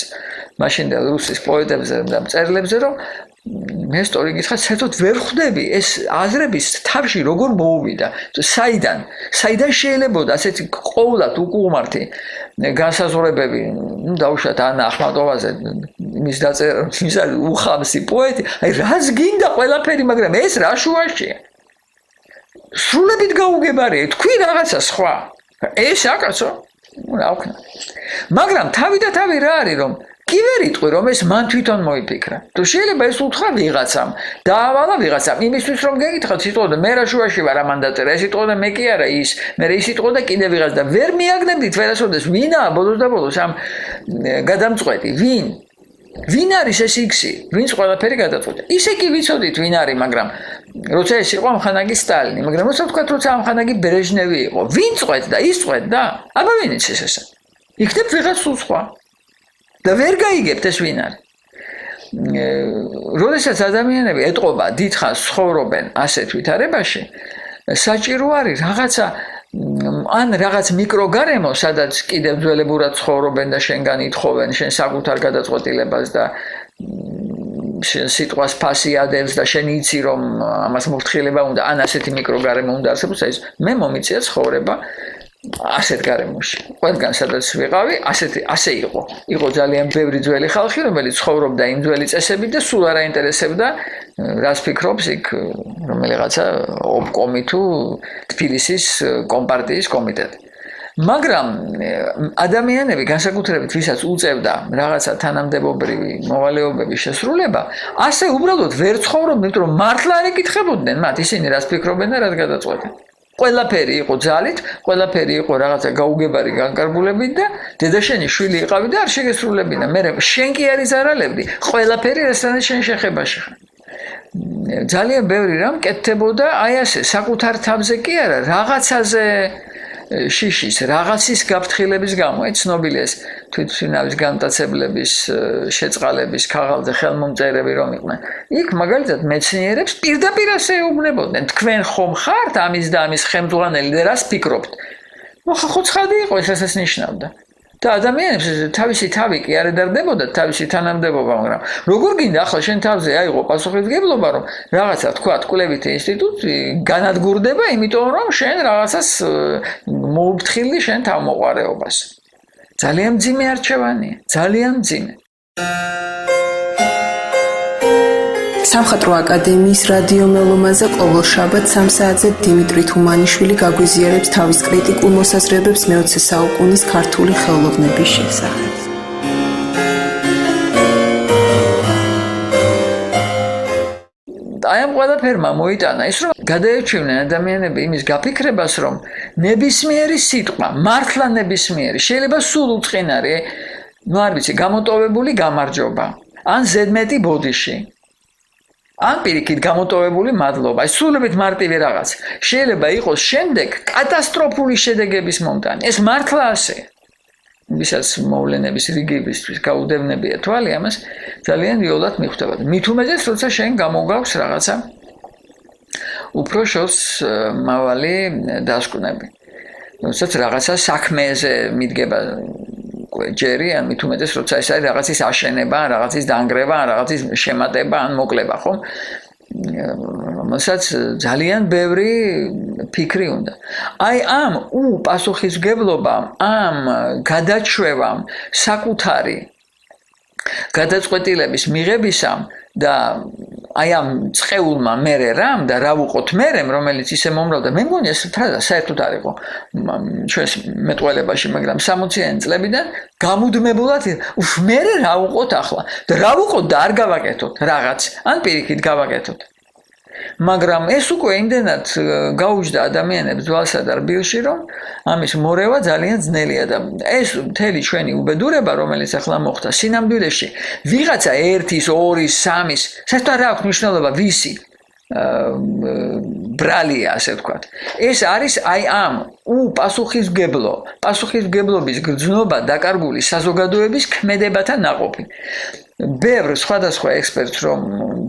მაშინდელ რუსის პოეტებზე და მწერლებზე, რომ ნესტორი გითხრა, საერთოდ ვერ ხვდები ეს აზრების თავში როგორ მოუვიდა, საიდან შეიძლებოდა ასეთი ყოვლად უკუღმართი განსაზღვრებები, დაუშვათ ანა ახმატოვაზე, იმის დაწერა, ის არის უხამსი პოეტი, აი რას გინდა ყველაფერი, მაგრამ ეს რა შუაშია? სრულებით გაუგებარია, თქვი რაღაცა სხვა. ეს აკაცო, რა ვქნა. მაგრამ თავი და თავი რა არის, რომ კი ვერ იტყვი, რომ ეს მან თვითონ მოიფიქრა. თუ შეიძლება ეს უთხრა ვიღაცამ, დაავალა ვიღაცამ, იმისთვის რომ გეკითხა, სიტყვა მე რა შუაში ვარ ამან დაწერა, ეს სიტყვა მე კი არა ის, მე ის სიტყვა და კიდე ვიღაც და ვერ მიაგნებდით ვერასოდეს, ვინაა ბოლოს და ბოლოს ამ გადამწყვეტი, ვინ არის ეს იქსი, ვინც ყველაფერი გადაწყვეტა. ისე კი ვიცოდით ვინ არის, მაგრამ როცა ეს იყო ამხანაგი სტალინი, მაგრამ როცა ვთქვათ, როცა ამხანაგი ბრეჟნევი იყო, ვინ წყვეტდა, ის წყვეტდა? აბა ვინ იცის ესა? იქნებ ვიღაც სულ სხვა. და ვერ გაიგებთ ეს ვინ არის. როდესაც ადამიანები ეტყობა დიდხანს ცხოვრობენ ასეთ ვითარებაში, საჭირო არის რაღაცა ან რაღაც მიკროგარემო, სადაც კიდევ ძველებურად ცხოვრობენ და შენგან ითხოვენ შენ საკუთარ გადაწყვეტილებას და შენ სიტყვას ფასი ადევს და შენ იცი რომ ამას მოფრთხილება უნდა, ან ასეთი მიკროგარემო უნდა არსებობს, აი მე მომიწია ცხოვრება ასეთ გარემოში. ყველგან სადაც ვიყავი, ასე იყო. იყო ძალიან ბევრი ძველი ხალხი, რომელიც ცხოვრობდა იმ ძველი წესებით და სულ არ აინტერესებდა, რას ფიქრობს იქ რომელიღაცა ობკომი თუ თბილისის კომპარტიის კომიტეტი. მაგრამ ადამიანები განსაკუთრებით ვისაც უწევდა რაღაცა თანამდებობრივი მოვალეობების შესრულება, ასე უბრალოდ ვერ ცხოვრობდნენ, იმიტომ რომ მართლა არ ეკითხებოდნენ მათ ისინი რას ფიქრობენ და რას გადაწყვეტენ. ყველაფერი იყო ძალით, ყველაფერი იყო რაღაცა გაუგებარი განკარგულებით და დედაშენი შვილი იყავი და არ შეგესრულებინა. მე შენ კი არ იზარალებდი, ყველაფერი რასთან შენ შეხებაში ხარ. ძალიან ბევრი რამ კეთდებოდა, აი ასე, საკუთარ თავზე კი არა, რაღაცაზე შიშის, რაღაცის გაფრთხილების გამო, ცნობილი ეს თვითმფრინავის განმტაცებლების შეწყალების ქაღალდზე ხელმომწერები რომ იყვნენ. იქ მაგალითად მეცნიერებს პირდაპირ ასე ეუბნებოდნენ, თქვენ ხომ ხართ ამის და ამის ხელმძღვანელი და რას ფიქრობთ? ხო ცხადი იყო ეს ასეც ნიშნავდა. და ადამიანებს თავისი თავი კი არ ედარდებოდა თავისი თანამდებობა, მაგრამ როგორ გინდა ახლა შენ თავზე აიღო პასუხისმგებლობა, რომ რაღაცა თქვა კვლევითი ინსტიტუტი განადგურდება, იმიტომ რომ შენ რაღაცას მოუფრთხილდი შენ თავმოყარეობას. ძალიან მძიმე არჩევანია, ძალიან მძიმე. სამხატვრო აკადემიის რადიო მელომაზე ყოველ შაბათ 3 საათზე დიმიტრი თუმანიშვილი გაგვიზიარებს თავის კრიტიკულ მოსაზრებებს მე-20 საუკუნის ქართული ხელოვნების შესახებ. აი ამ ყველაფერმა მოიტანა ის, რომ გადაეჩვენენ ადამიანები იმის გაფიქრებას, რომ ნებისმიერი სიტყვა, მართლა ნებისმიერი, შეიძლება სულ უწყინარი, არ ვიცი, გამოტოვებული გამარჯობა, ან ზედმეტი ბოდიში. ან პირიქით გამოტოვებული მადლობა, სულებით მარტივი რაღაც. შეიძლება იყოს შემდეგ კატასტროფული შედეგების მომტანი. ეს მართლა ასეა. ვისაც მოვლენების რიგებისთვის გაუდევნებია თვალი, ამას ძალიან რეალურად მიხვდებოდა. მით უმეტეს, როცა შენ გამოგავს რაღაცა უფრო შორს მავალი დასკვნები. როდესაც რაღაცა საქმეზე მიდგება ჯერი, ან მით უმეტეს, როცა ეს არის რაღაცის აშენება, რაღაცის დანგრევა, რაღაცის შემატება, ან მოკლება, ხო? რომელსაც ძალიან ბევრი ფიქრი უნდა. აი ამ უპასუხისმგებლობამ, ამ გადაჩვევამ, საკუთარი გადაწყვეტილების მიღებისამ და აი ამ წეულმა მერე რამ და რა ვუყოთ მერემ, რომელიც ისე მომრავლდა, მე მგონი ეს ფრაზა საერთოდ არ იყო ჩვენს მეტყველებაში, მაგრამ 60-იანი წლებიდან გამუდმებულად მერე რა ვუყოთ ახლა და რა ვუყოთ და არ გავაკეთოთ რაღაც, ან პირიქით გავაკეთოთ. მაგრამ ეს უკვე იმდენად გაუჯდა ადამიანებს ძვალსა და რბილში, რომ ამის მორევა ძალიან ძნელია და ეს მთელი ჩვენი უბედურება, რომელიც ახლა მოხდა სინამდვილეში, ვიღაცა 1-ის, 2-ის, 3-ის, საერთოდ არ აქვს მნიშვნელობა ვისი ბრალია, ასე ვთქვათ. ეს არის აი ამ პასუხისმგებლობის გრძნობა დაკარგული საზოგადოების ქმედებათა ნაყოფი. ბევრ სხვადასხვა ექსპერტს რომ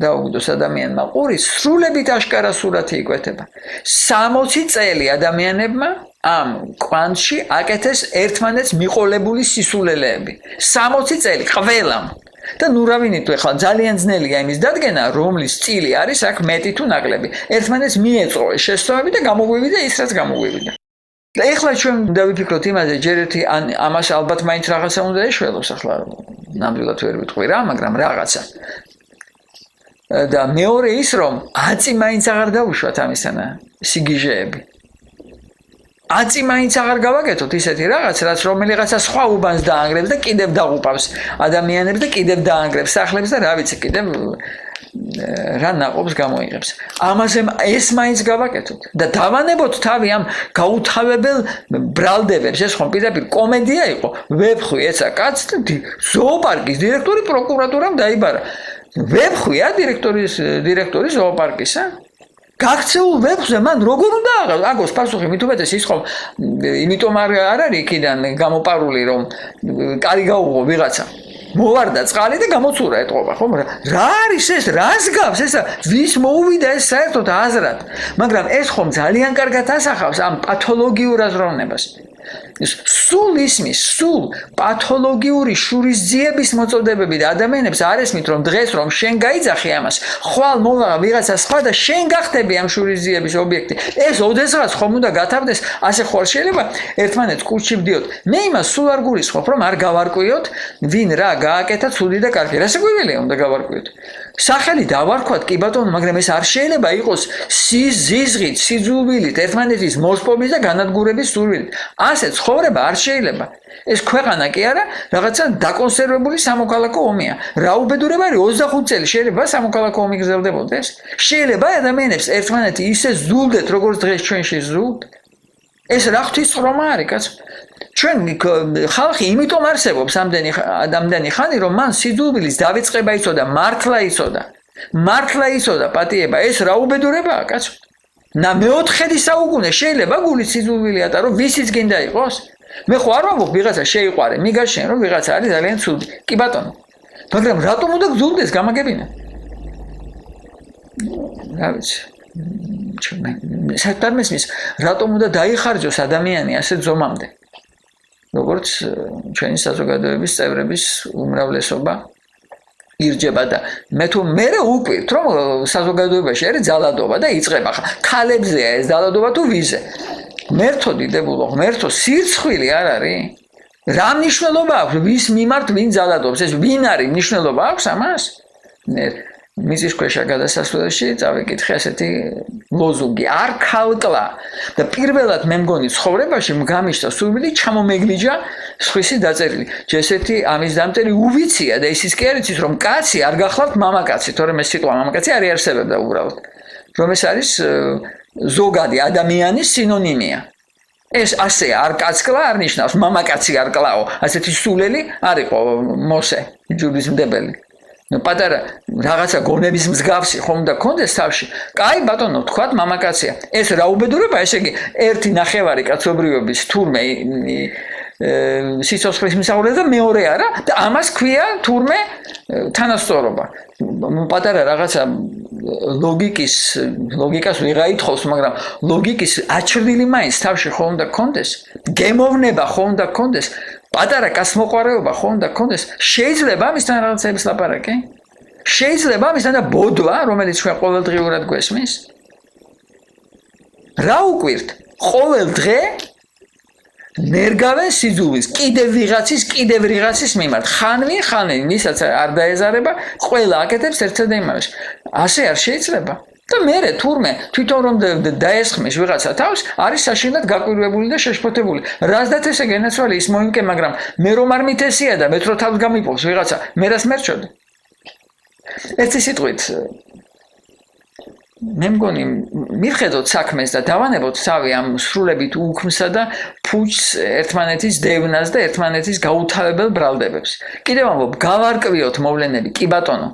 დაუგდოს ადამიანმა ყური, სრულებით აშკარა სურათი იკვეთება. 60 წელი ადამიანებმა ამ კვანტში აკეთეს ერთმანეთს მიყოლებული სისულელეები. 60 წელი ყველამ. და ნუ რა ვინით ახლა ძალიან ძნელია იმის დადგენა, რომლის წილი არის აქ მეტი თუ ნაკლები. ერთმანეთს მიეწყო ეს შესწავები და გამოგვივიდა ის, რაც გამოგვივიდა. და ეხლა ჩვენ დავიფიქროთ იმაზე, ჯერ ერთი ამას ალბათ მაინც რაღაცა უნდა ეშველოს, ახლა ნამდვილად ვერ ვიტყვი რა, მაგრამ რაღაცა. და მეორე ის, რომ აწი მაინც აღარ დავუშვათ ამისთანა სიგიჟეები. აწი მაინც აღარ გავაკეთოთ ისეთი რაღაც, რაც რომელიღაცა სხვა უბანს დაანგრევს და კიდევ დაღუპავს ადამიანებს და კიდევ დაანგრევს სახლებს და რა ვიცი, კიდევ რა ნაყოფს გამოიღებს. ამაზე ეს მაინც გავაკეთოთ და დავანებოთ თავი ამ გაუთავებელ ბრალდებებს. ეს ხომ პირდაპირ კომედია იყო. ვებხვი ეცა კაცს და ზოოპარკის დირექტორი პროკურატურამ დაიბარა. ვებხვია დირექტორი ზოოპარკისა? გაქცეულ ვებხვზე მან როგორ უნდა აგოს პასუხი, მით უმეტეს ის ხომ იმიტომ არ არის იქიდან გამოპარული, რომ კარი გაუღო ვიღაცა. მოვარდა წყალი და გამოცურა ეთყობა, ხომ? რა არის ეს? რას გავს ეს? ვის მოუვიდა ეს საერთოდ აზრად? მაგრამ ეს ხომ ძალიან კარგად ასახავს ამ პათოლოგიურ აზროვნებას. სულ ისმის, სულ პათოლოგიური შურისძიების მოწოდებები და ადამიანებს არ ესმით, რომ დღეს რომ შენ გაიძახი ამას, ხვალ მოვა ვიღაცა სხვა და შენ გახდები ამ შურისძიების ობიექტი. ეს ოდესღაც ხომ უნდა გათავდეს, ასე ხوار შეიძლება ერთმანეთს კურსში ვდიოთ. მე იმას სულ არ გულისხმობ, რომ არ გავარკვიოთ, ვინ რა გააკეთა ცუდი და კარგი. რასაკვირველია უნდა გავარკვიოთ. სახელი დავარქვათ, კი ბატონო, მაგრამ ეს არ შეიძლება იყოს სიზიზღით, სიძულვილით, ერთმანეთის მოსპობის და განადგურების სურვილით. ასე ცხოვრება არ შეიძლება. ეს ქვეყანა კი არა, რაღაცა დაკონსერვებული სამოქალაქო ომია. რა უბედურება არის 25 წელი შეიძლება სამოქალაქო ომი გრძელდებოდეს? შეიძლება ადამიანებს ერთმანეთი ისე ზულდეთ, როგორც დღეს ჩვენში ზულდ? ეს რა ღვთისმშრომა არის, კაცო? ჩვენ ხალხი იმიტომ არსებობს ამდენი ხანი, რომ მან სიძულვილის დავიწყება იცოდა, მართლა იცოდა პატიება. ეს რა უბედურებაა, კაცო? მე-4 საუკუნე შეიძლება გულით სიძულვილი ატარო, ვისიც გინდა იყოს? მე ხო არ ვამბობ ვიღაცა შეიყვარე, მიგაშენ რომ ვიღაცა არის ძალიან ცუდი. კი ბატონო. მაგრამ რატომ უნდა გძულდეს გამაგებინა? რა ვიცი. საერთოდ მესმის, რატომ უნდა დაიხარჯოს ადამიანი ასე ზომამდე? როგორც ჩვენი საზოგადოების წევრების უმრავლესობა ირჯება და მე უკვირთ, რომ საზოგადოებაში არის ძალადობა და იწყება ქალებზეა ეს ძალადობა თუ ვიზე. ღმერთო დიდებულო, ღმერთო სირცხვილი არ არის? რა მნიშვნელობა აქვს ვის მიმართ ვინ ძალადობს? ეს ვინ არის? მნიშვნელობა აქვს ამას? მიწის ქვეშა გადასასვლელში წავიკითხე ასეთი ლოზუნგი არ ქალკლა და პირველად მე მგონი ცხოვრებაში გამიშთა სურვილი ჩამომეგლიჯა სხვისი დაწერილი. ჯესეთი ამის დამტერი უვიცია და ისიც კი არ იცის რომ კაცი არ გახლავთ მამაკაცი, თორემ ეს სიტყვა მამაკაცი არ იარსებებდა უბრალოდ. რომ ეს არის ზოგადი ადამიანის სინონიმია. ეს ასე არ კაცკლა არ ნიშნავს მამაკაცი არ კლაო. ასეთი სულელი არ იყო მოსე ჯუდისმდებელი. პატარა რაღაცა გონების მსგავსი ხომ და კონდეს თავში. კაი ბატონო, თქვათ მამაკაცია. ეს რა უბედურება, ესე იგი 1/9 კაცობრიობის თურმე სიცოცხლის მსაღლე და მეორე არა და ამას ქვია თურმე თანასწორობა. პატარა რაღაცა ლოგიკას ვიღაითხოს, მაგრამ ლოგიკის აჩრდილი მაინც თავში ხომ და კონდეს, გემოვნება ხომ და კონდეს. პატარა კაცმოყვარეობა ხომ და კონდეს, შეიძლება ამისთან რაღაცების ლაპარაკი? შეიძლება ამისთან და ბოდვა, რომელიც ჩვენ ყოველდღიურად გვესმის? რა უკვირთ? ყოველ დღე ნერგავენ სიძულვილს კიდევ ვიღაცის მიმართ. ხანვი, ვისაც არ დაეზარება, ყველა აკეთებს ერთად და იმავე. ასე არ შეიძლება. და მერე თურმე თვითონ რომ დაესხმის ვიღაცა თავს, არის საშინლად გაკვირვებული და შეშფოთებული. რასდაც ესე გენაცვალე ის მოიმკე, მაგრამ მე რომ არ მითესია და მეტრო თავს გამიპოვს ვიღაცა, მე რას მერჩოდ? ერთი სიტყვით მე მგონი მივხედოთ საქმეს და დავანებოთ თავი ამ სრულებით უქმსა და ფუჭს ერთმანეთის დევნას და ერთმანეთის გაუთავებელ ბრალდებებს. კიდევ ამბობ, გავარკვიოთ მოვლენები, კი ბატონო.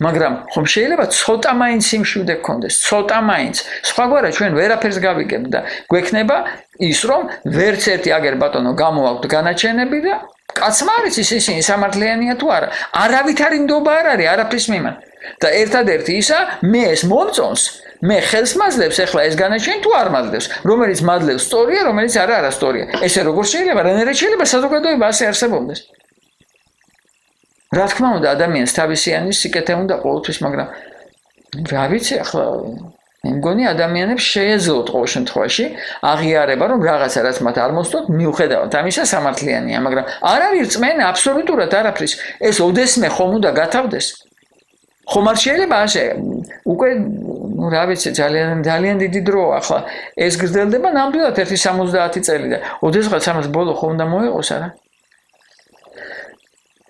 მაგრამ ხომ შეიძლება ცოტა მაინც სიმშვიდე გქონდეს, ცოტა მაინც. სხვაგვარად ჩვენ ვერაფერს გავიგებთ და გვექნება ის რომ ვერც ერთი აგერ ბატონო გამოაქვთ განაჩენები და კაცმა არის ისინი სამართლიანია თუ არა. არავითარი ნდობა არ არის არაფრის მიმართ. და ერთადერთი ისა მე ეს მომწონს მე ხელს მაძლევს ახლა ეს განაჩენი თუ არ მაძლევს რომელიც მაძლევს სწორია რომელიც არასწორია ესე როგორ შეიძლება რანერად შეიძლება საზოგადოება ასე არსებობდეს რა თქმა უნდა ადამიანს თავისიანი სიკეთე უნდა ყოველთვის მაგრამ რა ვიცი ახლა მე მგონი ადამიანებს შეეძლოთ ყოველ შემთხვევაში აღიარება რომ რაღაცა რაც მათ არ მოსწონთ მიუხედავად ამისა სამართლიანია მაგრამ არ არის რწმენა აბსოლუტურად არაფრის ეს ოდესმე ხომ უნდა გათავდეს ხომ არ შეიძლება ასე უკვე ну რა ვიცი ძალიან დიდი დროა ახლა ეს გრძელდება ნამდვილად 170 წელი და ოდესღაც ამას ბოლო ხომ უნდა მოეყოს არა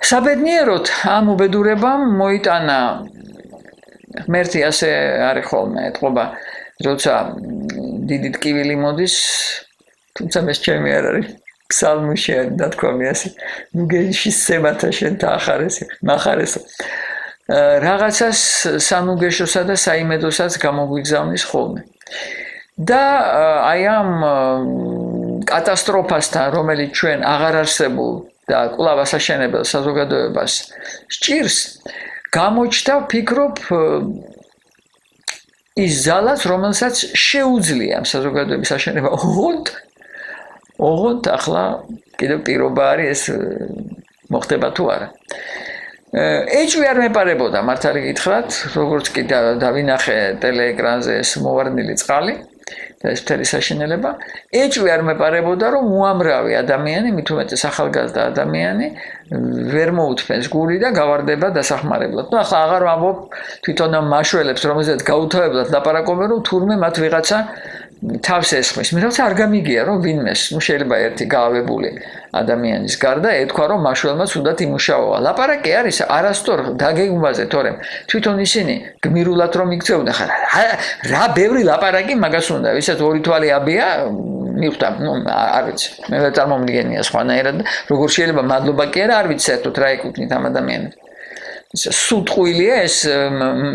საბედნიეროდ ამ უბედურებამ მოიტანა ღმერთი ასე არის ხოლმე ეთყობა როცა დიდი ტკივილი მოდის თუმცა მე ჩემი არ არის ფსალმუშია დათქვამი ასე ნუ გეში სემათა შენ დაახარეს მახარესო რაღაცას სანუგეშოსა და საიმედოსაც გამოგვიგზავნის ხოლმე. და აი ამ კატასტროფასთან, რომელიც ჩვენ აღარ არსებულ და კვლავ ასაშენებელ საზოგადოებას სჭირს, გამოჩნდა ვფიქრობ ის ძალაც, რომელსაც შეუძლია საზოგადოების აშენება. ოღონდ ახლა კიდევ პირობა არის ეს მოხდება თუ არა. ეჭვი არ მეპარებოდა მართალი გითხრათ, როგორც კი დავინახე ტელეეკრანზე ეს მოვარდნილი წყალი და ეს მთელი საშინელება, ეჭვი არ მეპარებოდა რომ უამრავი ადამიანი, მით უმეტეს ახალგაზრდა ადამიანი ვერ მოუთმენს გული და გავარდება დასახმარებლად. ნუ ახლა აღარ ვამბობ თვითონ ამ მაშველებს, რომელზეც გაუთავებლად ლაპარაკობენ, რომ თურმე მათ ვიღაცა თავს ესხმის. მე თავს არ გამიგია რომ ვინმეს, ნუ შეიძლება ერთი გაავებული ადამიანის გარდა ეთქვა რომ მაშველმაც უნდათ იმუშაოა. ლაპარაკი არის არასწორ დაგეგმვაზე, თორემ თვითონ ისინი გმირულად რომ იქცეოდნენ ხარ. რა ბევრი ლაპარაკი მაგას უნდა, ვისაც ორი თვალი აბია, მივხვდა, ნუ არ ვიცი. მე ვერ წარმომიდგენია სხვანაირად, როგორ შეიძლება მადლობა კი არა, არ ვიცი საერთოდ რა ეკუთვნით ამ ადამიანებს. სუტყვილია ეს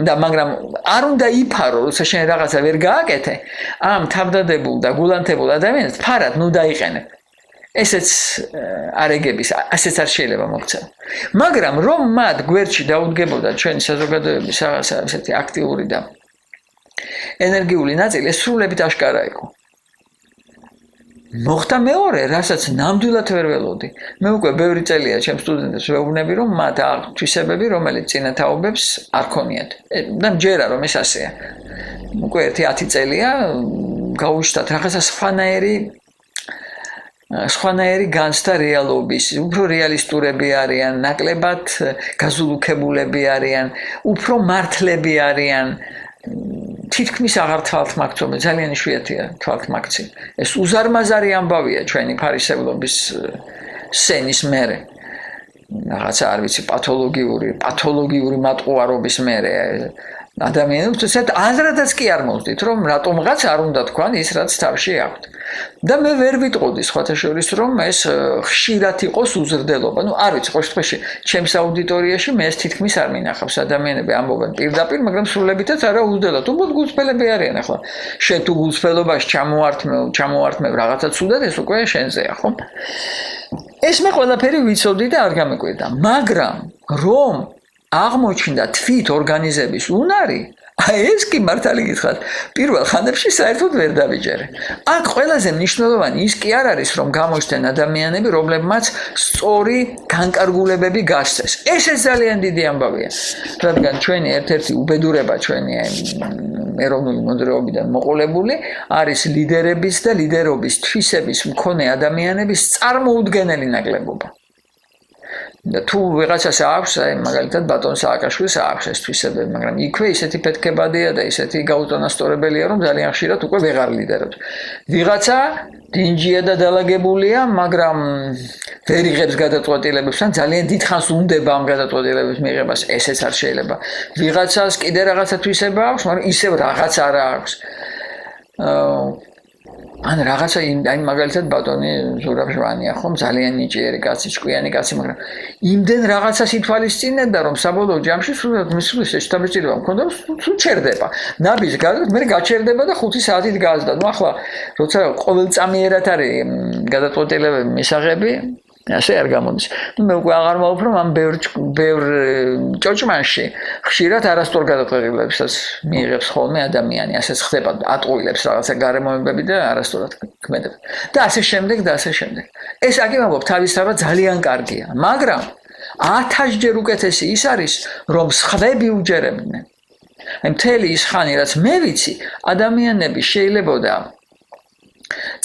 და მაგრამ არ უნდა იფარო, როცა შენ რაღაცა ვერ გააკეთე, ამ თავდადებულ და გულანთებულ ადამიანებს ფარად ნუ დაიყენებ. ესეც არეგების, ასეც არ შეიძლება მოქცევა. მაგრამ რომ მათ გვერდში დაუდგებოდა ჩვენი საზოგადოების რაღაცა ესეთი აქტიური და ენერგიული ნაწილი, ეს სრულებით აშკარა იყო. მოხდა მეორე, რასაც ნამდვილად ვერ ველოდი. მე უკვე ბევრი წელია ჩემ სტუდენტებს ვეუბნები, რომ მათ თვისებები, რომელიც წინა თაობებს არ ქონიათ. და მჯერა რომ ეს ასეა. უკვე 10 წელია გაუჩნდათ რაღაცა სხვანაირი განცდა რეალობის, უფრო რეალისტურები არიან, ნაკლებად გაზულუქებულები არიან, უფრო მართლები არიან. თითქმის აღარ თვალთმაქცობენ, ძალიან იშვიათია თვალთმაქცი. ეს უზარმაზარი ამბავია ჩვენი ფარისევლობის სენის მერე. რაღაცა არ ვიცი, პათოლოგიური მატყუარობის მერე. ადამიანებს ესეთ აზრადაც კი არ მოსდით, რომ რატომღაც არ უნდა თქვან ის, რაც თავში აქვთ. და მე ვერ ვიტყოდი სხვათა შორის, რომ ეს ხშირად იყოს უზრდელობა. ნუ არ ვიცი, ყოველ შემთხვევაში, ჩემს აუდიტორიაში მე ეს თითქმის არ მინახავს. ადამიანები ამბობენ პირდაპირ, მაგრამ სრულებითაც არა უზრდელად. უბრალოდ გულწრფელები არიან ახლა. შენ თუ გულწრფელობაში ჩამოვართმევ რაღაცა ცუდად, ეს უკვე შენზეა, ხო? ეს მე ყველაფერი ვიცოდი და არ გამეკვირდა. მაგრამ რომ აღმოჩნდა თვით ორგანიზების უნარი, ეს კი მართალი გითხრათ, პირველ ხანებში საერთოდ ვერ დავიჯერე. აქ ყველაზე მნიშვნელოვანი ის კი არ არის, რომ გამოჩნდნენ ადამიანები, რომლებმაც სწორი განკარგულებები გასცეს. ესეც ძალიან დიდი ამბავია. რადგან ჩვენი ერთ-ერთი უბედურება ჩვენი ეროვნული მონდრეობიდან მოყოლებული არის ლიდერების და ლიდერობის თვისების მქონე ადამიანების წარმოუდგენელი ნაკლებობა. და თუ ვიღაცას აქვს, აი მაგალითად ბატონ სააკაშვილის აქვს ეს თვისებები, მაგრამ იქვე ისეთი პეთქებადია და ისეთი გაუტანასწორებელია, რომ ძალიან ხშირად უკვე ვეღარ ლიდერობს. ვიღაცა დინჯია და დალაგებულია, მაგრამ ვერ იღებს გადაწყვეტილებებს, ან ძალიან დიდხანს უნდება ამ გადაწყვეტილებების მიღებას, ესეც არ შეიძლება. ვიღაცას კიდე რაღაცა თვისება აქვს, მაგრამ ისევ რაღაც არა აქვს. ან რაღაცა აი მაგალითად ბატონი ზურაბ ჟვანია ხომ ძალიან ნიჭიერი კაცი, ჭკვიანი კაცი, მაგრამ იმდენ რაღაცას ითვალისწინებდა, რომ საბოლოო ჯამში სულ მისulis შეტაბეჭდილება მქონდა, სულ ჩერდება. ნაბიჯს გადაგდ, მე გაჩერდება და 5 საათით გაზდა. ნუ ახლა როცა ყოველწამიერად არის გადაწყვეტილებები მისაღები, ასე არ გამოდის. ნუ მე უკვე აღარ მოვფრო ამ ბევრ ჭოჭმანში ხშირად არასწორ გადაწყვეტილებებსაც მიიღებს ხოლმე ადამიანი, ასეც ხდება, ატყუილებს რაღაცა გარემოებები და არასწორად ქმედებს. და ასე შემდეგ და ასე შემდეგ. ეს აკიმაბობ თავისთავად ძალიან კარგია, მაგრამ 1000-ჯერ უკეთესი ის არის, რომ სხვები უჯერებდნენ. აი მთელი ის ხანი, რაც მე ვიცი, ადამიანები შეიძლებოდა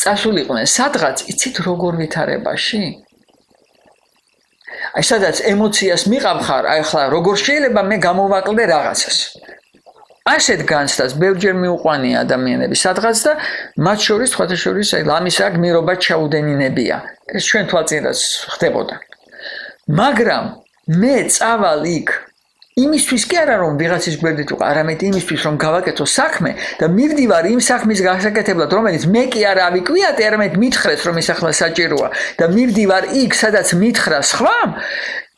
წასულიყვნენ სადღაც, იცით როგორ ვითარებაში? აი სადაც ემოციას მიყავ ხარ, აი ახლა როგორ შეიძლება მე გამოვაკლდე რაღაცას. ასეთ განცდას ბევრჯერ მიუყვანია ადამიანები სადღაც და მათ შორის სხვათა შორის აი ლამისა გმირობა ჩაუდენინებია. ეს ჩვენ თვალწინაც ხდებოდა. მაგრამ მე წავალ იქ იმისთვის კი არა რომ ვიღაცის გვერდით ვიყო, არამედ იმისთვის რომ გავაკეთო საქმე და მივდივარ იმ საქმის გასაკეთებლად, რომელიც მე კი არ ავიკვიატე, არამედ მითხრეს რომ ეს ახლა საჭიროა და მივდივარ იქ, სადაც მითხრა სხვამ,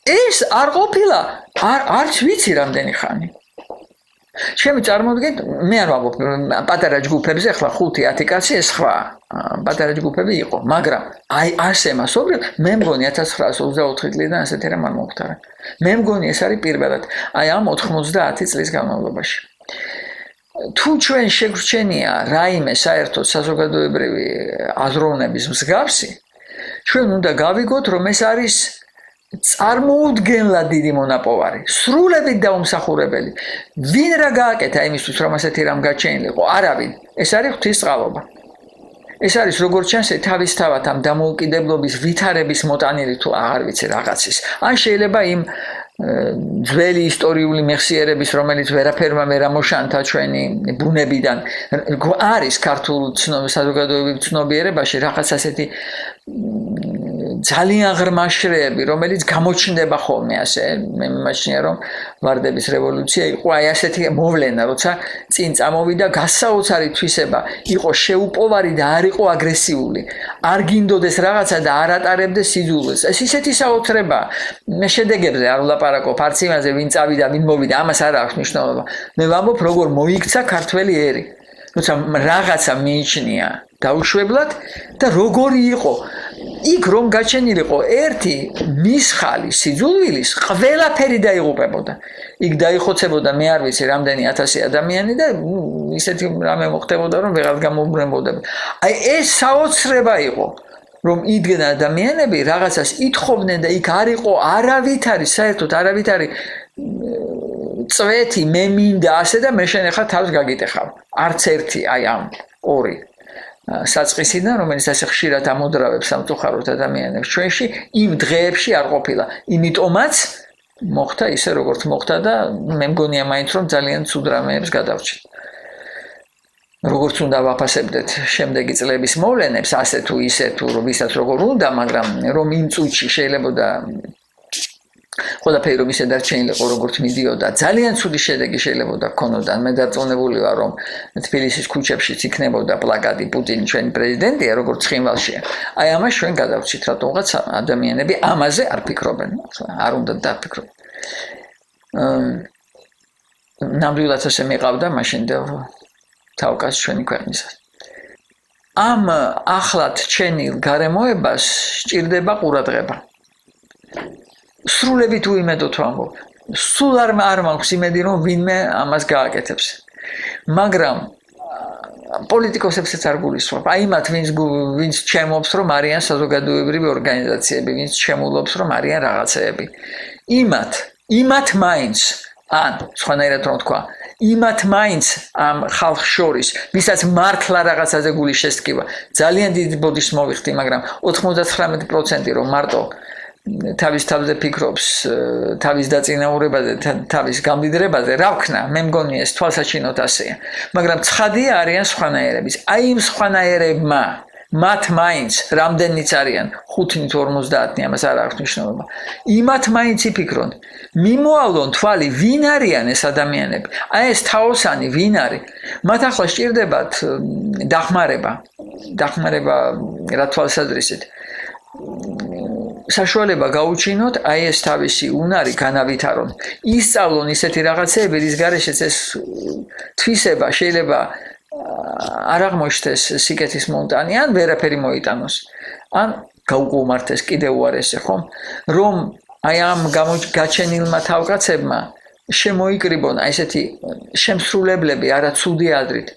ეს არ ყოფილა, არც ვიცი რამდენი ხანი. ჩემი წარმოგიდგენთ, მე არ ვამბობ პატარა ჯგუფებზე, ახლა 5-10 კაცი ეს სხვა პატარა ჯგუფები იყო, მაგრამ აი ასე მასობრივ მე მგონი 1924 წლიდან ასეთი რამ არ მომხდარა. მე მგონი ეს არის პირველად აი ამ 90 წლის განმავლობაში. თუ ჩვენ შეგვრჩენია რაიმე საერთოდ საზოგადოებრივი აზროვნების მსგავსი, ჩვენ უნდა გავიგოთ, რომ ეს არის წარმოუდგენლად დიდი მონაპოვარი, სრულებით დაუმსახურებელი. ვინ რა გააკეთა იმისთვის, რომ ასეთი რამ გაჩენილიყო? არავინ. ეს არის ღვთისწყალობა. ეს არის როგორც ჩანს, თავისთავად ამ დამოუკიდებლობის ვითარების მოტანილი თუ აღარ ვიცი რაღაცის. ან შეიძლება იმ ძველი ისტორიული მეხსიერების, რომელიც ვერაფერმა ვერ ამოშანთა ჩვენი ბუნებიდან, არის ქართულ საზოგადოებრივ ცნობიერებაში რაღაც ასეთი ძალიან ღრმა შრეები, რომელიც გამოჩნდება ხოლმე ასე. მე მიმაჩნია, რომ ვარდების რევოლუცია იყო აი ასეთი მოვლენა, როცა წინ წამოვიდა გასაოცარი თვისება, იყო შეუპოვარი და არ იყო აგრესიული. არ გინდოდეს რაღაცა და არ ატარებდეს სიძულვეს. ეს ისეთი საოცრება. მე შედეგებზე არ ვლაპარაკობ, არც იმაზე, ვინ წავიდა, ვინ მოვიდა, ამას არ აქვს მნიშვნელობა. მე ვამბობ, როგორ მოიქცა ქართველი ერი. როცა რაღაცა მიიჩნია დაუშვებლად და როგორი იყო იქ რომ გაჩენილიყო ერთი მისხალი სიძულვილის ყველაფერი დაიღუპებოდა. იქ დაიხოცებოდა მე არ ვიცი რამდენი 1000 ადამიანი და ისეთი რამე მოხდებოდა რომ ვეღარ გამოუბრუნებოდნენ. აი ეს საოცრება იყო რომ იდგნენ ადამიანები რაღაცას ითხოვდნენ და იქ არ იყო არავითარი საერთოდ არავითარი წვეთი მე მინდა ასე და მე შენ ახლა თავს გაგიტეხავ. არც ერთი აი ამ ორი საწყისიდან, რომელიც ასე ხშირად ამოდრავებს სამწუხაროდ ადამიანებს ჩვენში, იმ დღეებში არ ყოფილა. იმიტომაც მოხდა ისე როგორც მოხდა და მე მგონია მაინც რომ ძალიან ცუდ რამეებს გადავჭით. როგორც უნდა ვაფასებდეთ შემდეგი წლების მოვლენებს, ასე თუ ისე თუ ვისაც როგორ უნდა, მაგრამ რომ იმ წუთში შეიძლება და ყველაფერი რომ ისე დარჩენილიყო როგორც მიდიოდა, ძალიან ცუდი შედეგი შეიძლება ქონოდა. მე დარწმუნებული ვარ, რომ თბილისის ქუჩებშიც იქნებოდა პლაკატი პუტინი ჩვენი პრეზიდენტია, როგორც ცხინვალშია. აი ამას ჩვენ გადავჭით, რატომღაც ადამიანები ამაზე არ ფიქრობენ. არ უნდა დაფიქრონ. ნამდვილად ასე მიყავდა მაშინ და თავკაც ჩვენი ქვეყნისას. ამ ახლად ჩენილ გარემოებას სჭირდება ყურადღება. სრულებით უიმედოდ ვამბობ. სულ არ მაქვს იმედი, რომ ვინმე ამას გააკეთებს. მაგრამ პოლიტიკოსებსაც არ გულისხმობ. აი მათ ვინც ჩემობს, რომ არიან საზოგადოებრივი ორგანიზაციები, ვინც ჩემულობს, რომ არიან რაღაცეები. იმათ მაინც, ან სხვანაირად რომ თქვა, იმათ მაინც ამ ხალხს შორის, ვისაც მართლა რაღაცაზე გულის შესტკივა, ძალიან დიდი ბოდიშს მოვიხდი, მაგრამ 99% რომ მარტო თავის თავზე ფიქრობს თავის დაწინაურებაზე თავის გამდიდრებაზე რა ვქნა მე მგონია ეს თვალსაჩინოდ ასეა მაგრამ ცხადია არიან სხვანაირების აი იმ სხვანაირებმა მათ მაინც რამდენიც არიან 5-50-ნი ამას არ აქვს მნიშვნელობა იმათ მაინც იფიქრონ მიმოავლონ თვალი ვინ არიან ეს ადამიანები აი ეს თაოსანი ვინ არის მათ ახლა სჭირდებათ დახმარება რა თვალსაზრისით საშუალება გაუჩინოთ აი ეს თავისი უნარი განავითარონ ისწავლონ ისეთი რაღაცეები რის გარეშეც ეს თვისება შეიძლება არ აღმოჩნდეს სიკეთის მონტანი ან ვერაფერი მოიტანოს ან გაუგუმართეს კიდევ უარესი ხომ რომ აი ამ გაჩენილმა თავკაცებმა შემოიკრიბონ აი ესეთი შემსრულებლები არა ცუდი აზრით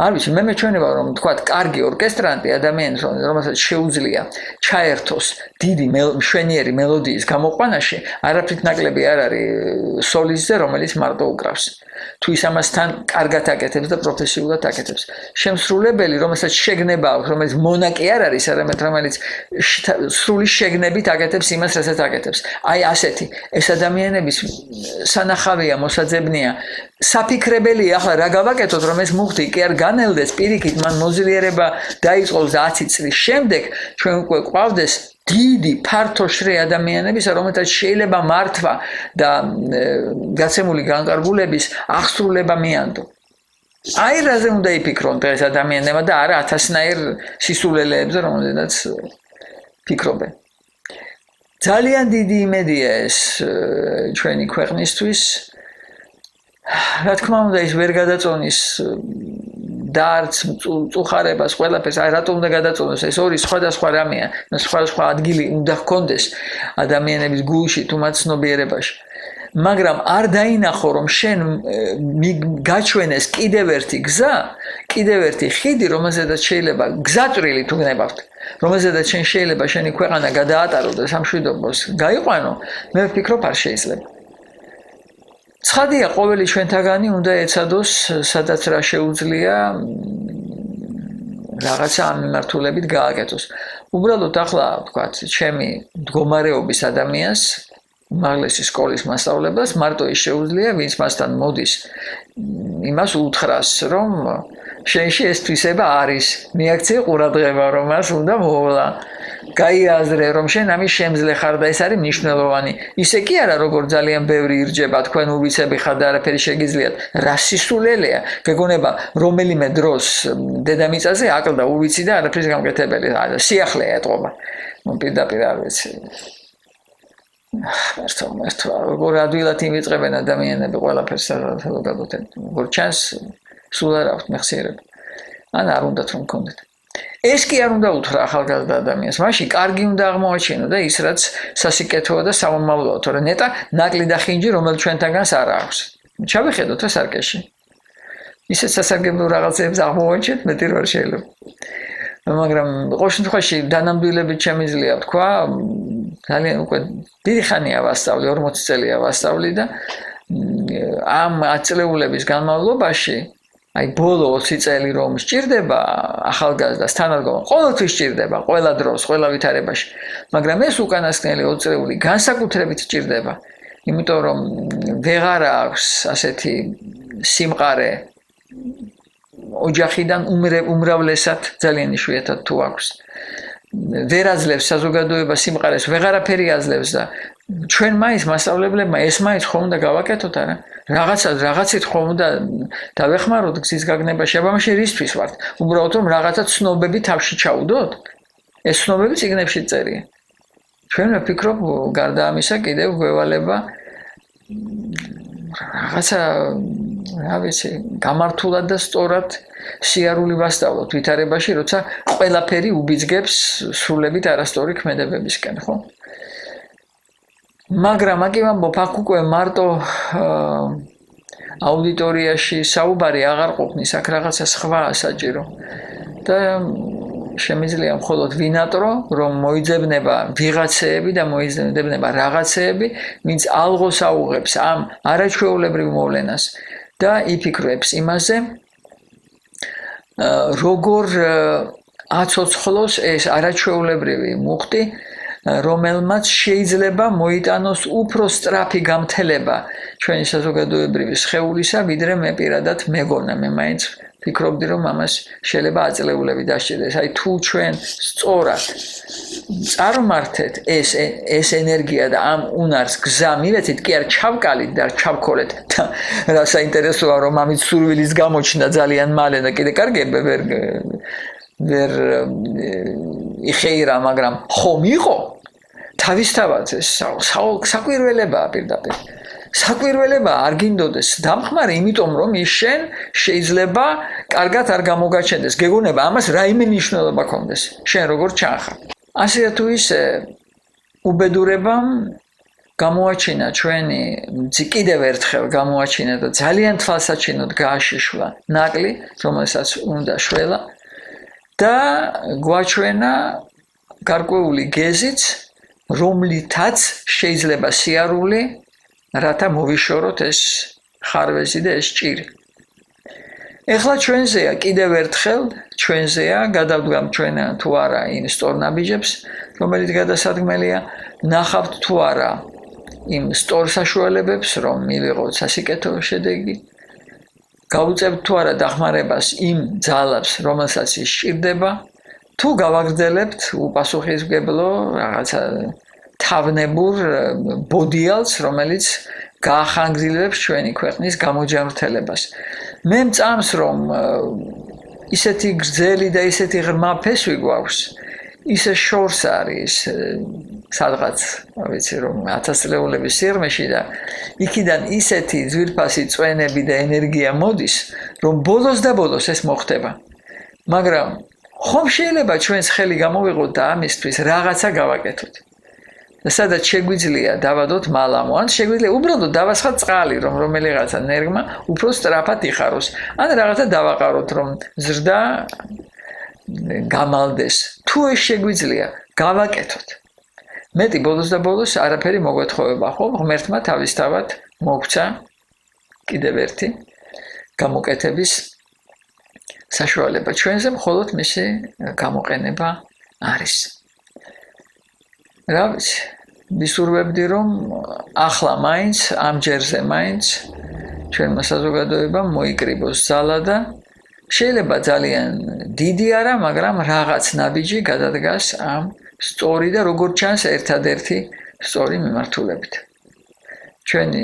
არ ვიცი მე მეჩვენება რომ თქვა კარგი ორკესტრანტი ადამიანს რომელსაც შეუძლია ჩაერთოს დიდი მშვენიერი მელოდიის გამოყვანაში არაფრით ნაკლები არ არის სოლისტზე რომელიც მარტო უკრავს თუ ის ამასთან კარგად აკეთებს და პროფესიულად აკეთებს შემსრულებელი რომელსაც შეგნება აქვს რომელიც მონაკი არ არის არამედ რომელიც სრული შეგნებით აკეთებს იმას რასაც აკეთებს აი ასეთი ეს ადამიანების სანახავია მოსაძებნია საფიქრებელია ახლა რა გავაკეთოთ რომ ეს მუხტი კი არ განელდეს პირიქით მან მოზილიერება დაიწყოს 10 წლის შემდეგ ჩვენ უკვე ყავდეს დიდი ფართო შრე ადამიანების რომელთაც შეიძლება მართვა და გაცემული განკარგულების აღსრულება მიანდო აი რაზე უნდა იფიქრონ დღეს ადამიანებმა და არა 1000-ნაირ სისულელეებზე რომელზედაც ფიქრობენ ძალიან დიდი იმედია ეს ჩვენი ქვეყნისთვის რა თქმა უნდა ის ვერ გადაწონის დარც წუხარებას ყველაფერს აი რატომ უნდა გადაწონოს ეს ორი სხვადასხვა რამეა სხვადასხვა ადგილი უნდა ჰქონდეს ადამიანების გულში თუ მათ ცნობიერებაში მაგრამ არ დაინახო რომ შენ გაჩვენეს კიდევ ერთი გზა კიდევ ერთი ხიდი რომელზედაც შეიძლება გზაწვრილი თუ გნებავთ რომელზედაც შენ შეიძლება შენი ქვეყანა გადაატარო და სამშვიდობოს გაიყვანო მე ვფიქრობ არ შეიძლება ცხადია ყოველი ჩვენთაგანი უნდა ეცადოს სადაც რა შეუძლია რაღაცა ამ მიმართულებით გააკეთოს უბრალოდ ახლა ვთქვათ ჩემი მდგომარეობის ადამიანს უმაღლესი სკოლის მასწავლებლას მარტო ის შეუძლია ვინც მასთან მოდის იმას უთხრას რომ შენში ეს თვისება არის მიაქცია ყურადღება რომ მას უნდა მოვლა გაიაზრე რომ შენ ამის შემძლე ხარ და ეს არის მნიშვნელოვანი ისე კი არა როგორ ძალიან ბევრი ირჯება თქვენ უბიცები ხარ და არაფერი შეგიძლიათ რა სისულელეა გეგონება რომელიმე დროს დედამიწაზე აკლდა უბიცი და არაფრის გამკეთებელი სიახლეა ეთყობა პირდაპირ არ ვიცი მართლა როგორ ადვილად იმიწყებენ ადამიანები ყველაფერს საზოგადოებრივ როგორ ჩანს სულ არ აქვს მეხსიერება ან არ უნდათ რომ გქონდეთ ეს კი არ უნდა უთხრა ახალგაზრდა ადამიანს მაშინ კარგი უნდა აღმოაჩინო და ის რაც სასიკეთოა და სამომავლოა თორე ნეტა ნაკლი და ხინჯი რომელ ჩვენთაგანს არ აქვს ჩავიხედოთ ეს არკეში ისეთ სასარგებლო რაღაცებს აღმოაჩინეთ მეტი რა შეიძლება მაგრამ ყოველ შემთხვევაში დანამდვილებით შემიძლია თქვა ძალიან უკვე დიდი ხანია ვასწავლი 40 წელია ვასწავლი და ამ აწლეულების განმავლობაში აი ბოლო 20 წელი რომ სჭირდება ახალგაზრდას თანადგომა ყოველთვის სჭირდება ყველა დროს ყველა ვითარებაში მაგრამ ეს უკანასკნელი 20 წლეული განსაკუთრებით სჭირდება იმიტომ რომ ვეღარ აქვს ასეთი სიმყარე ოჯახიდან უმრავლესად ძალიან იშვიათად თუ აქვს ვერ აძლევს საზოგადოება სიმყარეს ვეღარაფერი აძლევს და ჩვენ მაინც მასწავლებლებმა ეს მაინც ხომ უნდა გავაკეთოთ არა რაღაცით ხომ უნდა დავეხმაროთ გზის გაგნებაში აბამაში რისთვის ვართ უბრალოდ რომ რაღაცა ცნობები თავში ჩაუდოთ ეს ცნობები წიგნებში წერია ჩვენ ვფიქრობ გარდა ამისა კიდევ გვევალება რაღაცა რა ვიცი გამართულად და სწორად სიარული ვასწავლოთ ვითარებაში როცა ყველაფერი უბიძგებს სრულებით არასწორი ქმედებებისკენ ხო მაგრამ აქ ვამბობ აქ უკვე მარტო აუდიტორიაში საუბარი აღარ ყოფნის აქ რაღაცა სხვა საჭირო და შემიძლია მხოლოდ ვინატრო რომ მოიძებნება ვიღაცეები და მოიძებნება რაღაცეები ვინც ალღოს აუღებს ამ არაჩვეულებრივ მოვლენას და იფიქრებს იმაზე როგორ აცოცხლოს ეს არაჩვეულებრივი მუხტი რომელმაც შეიძლება მოიტანოს უფრო სწრაფი გამთელება ჩვენი საზოგადოებრივი სხეულისა, ვიდრე მე პირადად მეგონა, მე მაინც ფიქრობდი, რომ ამას შეიძლება აწლეულები დასჭირდეს. აი თუ ჩვენ სწორად წარმართეთ ეს ენერგია და ამ უნარს გზა მივეცით, კი არ ჩავკალით და ჩავქოლეთ და რა საინტერესოა, რომ ამით სურვილის გამოჩნდა ძალიან მალე და კიდე კარგია ვერ იხეირა, მაგრამ ხომ იყო თავისთავად ეს საკვირველებაა პირდაპირ. საკვირველება არ გინდოდეს დამხმარე, იმიტომ რომ ის შენ შეიძლება კარგად არ გამოგაჩენდეს. გეგონება ამას რაიმე მნიშვნელობა ქონდეს. შენ როგორ ჩანხარ. ასე თუ ისე უბედურებამ გამოაჩინა ჩვენი კიდევ ერთხელ გამოაჩინა და ძალიან თვალსაჩინოდ გააშიშვა ნაკლი, რომელსაც უნდა შველა და გვაჩვენა გარკვეული გეზიც, რომლითაც შეიძლება სიარული რათა მოვიშოროთ ეს ხარვეზი და ეს ჭირი. ეხლა ჩვენზეა კიდევ ერთხელ ჩვენზეა გადავდგამ ჩვენ თუ არა იმ სწორ ნაბიჯებს, რომელიც გადასადგმელია, ნახავთ თუ არა იმ სწორ საშუალებებს, რომ მივიღოთ სასიკეთო შედეგი, გავუწევთ თუ არა დახმარებას იმ ძალებს, რომელსაც ის სჭირდება, თუ გავაგრძელებთ უპასუხისმგებლო რაღაცა თავნებურ ბოდიალს, რომელიც გაახანგრძლივებს ჩვენი ქვეყნის გამოჯანმრთელებას. მე მწამს, რომ ისეთი გრძელი და ისეთი ღრმა ფესვი გვაქვს, ისე შორს არის სადღაც, ვიცი რომ 1000 წლეულების სიღრმეში და იქიდან ისეთი ძვირფასი წვენები და ენერგია მოდის, რომ ბოლოს და ბოლოს ეს მოხდება. მაგრამ ხომ შეიძლება ჩვენს ხელი გამოვიღოთ და ამისთვის რაღაცა გავაკეთოთ. და სადაც შეგვიძლია დავადოთ მალამო, ან შეგვიძლია უბრალოდ დავასხათ წყალი, რომ რომელიღაცა ნერგმა უფრო სწრაფად იხაროს, ან რაღაცა დავაყაროთ, რომ ზრდა გამალდეს. თუ ეს შეგვიძლია, გავაკეთოთ. მეტი ბოლოს და ბოლოს არაფერი მოგვეთხოვება, ხო? ღმერთმა თავისთავად მოგცა კიდევ ერთი გამოკეთების საშუალება ჩვენზე, მხოლოდ მისი გამოყენება არის. რა ვიცი, ვისურვებდი, რომ ახლა მაინც, ამ ჯერზე მაინც ჩვენმა საზოგადოებამ მოიკრიბოს ძალა და შეიძლება ძალიან დიდი არა, მაგრამ რაღაც ნაბიჯი გადადგას ამ სწორი და როგორც ჩანს ერთადერთი სწორი მიმართულებით. ჩვენი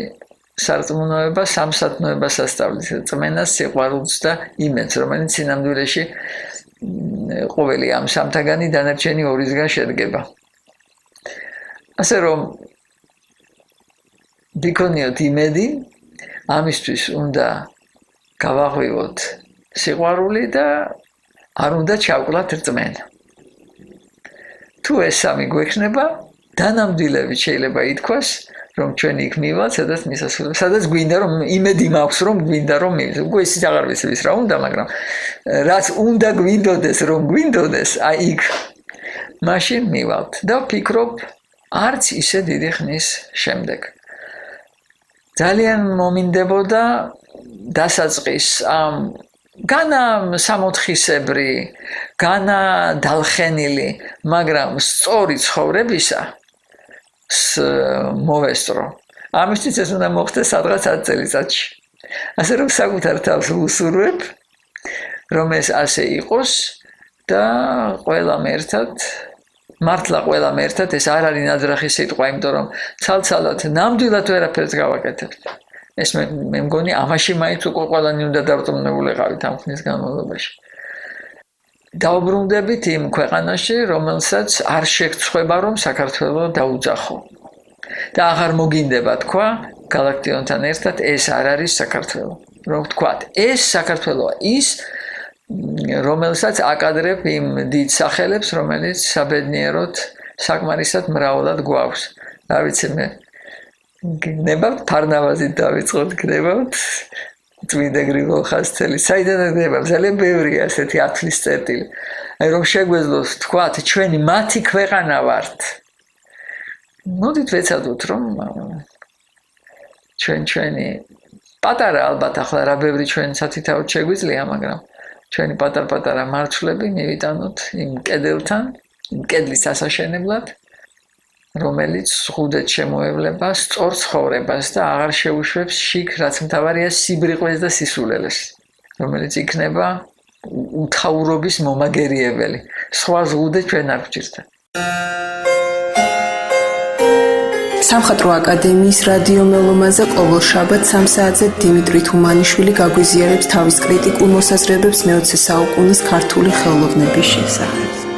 სარწმუნოება სამსათნოებას ასწავლის, წმენას, სიყვარულს და იმედს, რომელიც სინამდვილეში ყოველი ამ სამთაგანი დანარჩენი ორისგან შედგება. ასე რომ ვიქონიოთ იმედი, ამისთვის უნდა გავაღვივოთ სიყვარული და არ უნდა ჩავკლათ რწმენა. თუ ეს სამი გვექნება, დანამდვილებით შეიძლება ითქვას, რომ ჩვენ იქ მივალთ, სადაც გვინდა რომ იმედი მაქვს, რომ გვინდა რომ მივიდეთ. უკვე ისიც აღარ ვიცი რა უნდა, მაგრამ რაც უნდა გვინდოდეს, რომ გვინდოდეს, აი იქ მაშინ მივალთ და ვფიქრობ, არც ისე დიდი ხნის შემდეგ. ძალიან მომინდებოდა დასაწყის ამ განა სამოთხისებრი, განა დალხენილი, მაგრამ სწორი ცხოვრებისა მოვესწრო. ამისთვის ეს უნდა მოხდეს სადღაც 10 წელიწადში. ასე რომ საკუთარ თავს ვუსურვებ, რომ ეს ასე იყოს და ყველამ ერთად მართლა ყველამ ერთად ეს არ არის ნაძრახი სიტყვა, იმიტომ რომ ცალ-ცალად ნამდვილად ვერაფერს გავაკეთებთ. ეს მე მგონი ამაში მაინც უკვე ყველანი უნდა დარწმუნებულიყავით ამ ხნის განმავლობაში. დაუბრუნდებით იმ ქვეყანაში, რომელსაც არ შეგწხვება, რომ საქართველო დაუძახო. და აღარ მოგინდება თქვა გალაქტიონთან ერთად ეს არ არის საქართველო. რომ თქვათ, ეს საქართველოა ის, რომელსაც აკადრებ იმ დიდ სახელებს, რომელიც საბედნიეროდ საკმარისად მრავლად გვაქვს. რა ვიცი მე გნებავთ ფარნავაზით დავიწყოთ, გნებავთ წმინდა გრიგოლ ხასწელი. საიდან გნებავთ? ძალიან ბევრია ასეთი ათვლის წერტილი. აი რომ შეგვეძლოს თქვათ, ჩვენი მათი ქვეყანა ვართ. მოდით ვეცადოთ, რომ ჩვენი პატარა ალბათ ახლა რა ბევრი ჩვენ სათითაოდ შეგვიძლია, მაგრამ ჩვენი პატარ-პატარა მარცვლები მივიტანოთ იმ კედელთან, იმ კედლის ასაშენებლად რომელიც ზღუდეთ შემოევლება სწორ ცხოვრებას და აღარ შეუშვებს შიგ, რაც მთავარია სიბრიყვეს და სისულელეს, რომელიც იქნება უთაურობის მომაგერიებელი. სხვა ზღუდე ჩვენ არ გვჭირდა. სამხატვრო აკადემიის რადიო მელომაზე ყოველ შაბათ 3 საათზე დიმიტრი თუმანიშვილი გაგვიზიარებს თავის კრიტიკულ მოსაზრებებს მე-20 საუკუნის ქართული ხელოვნების შესახებ.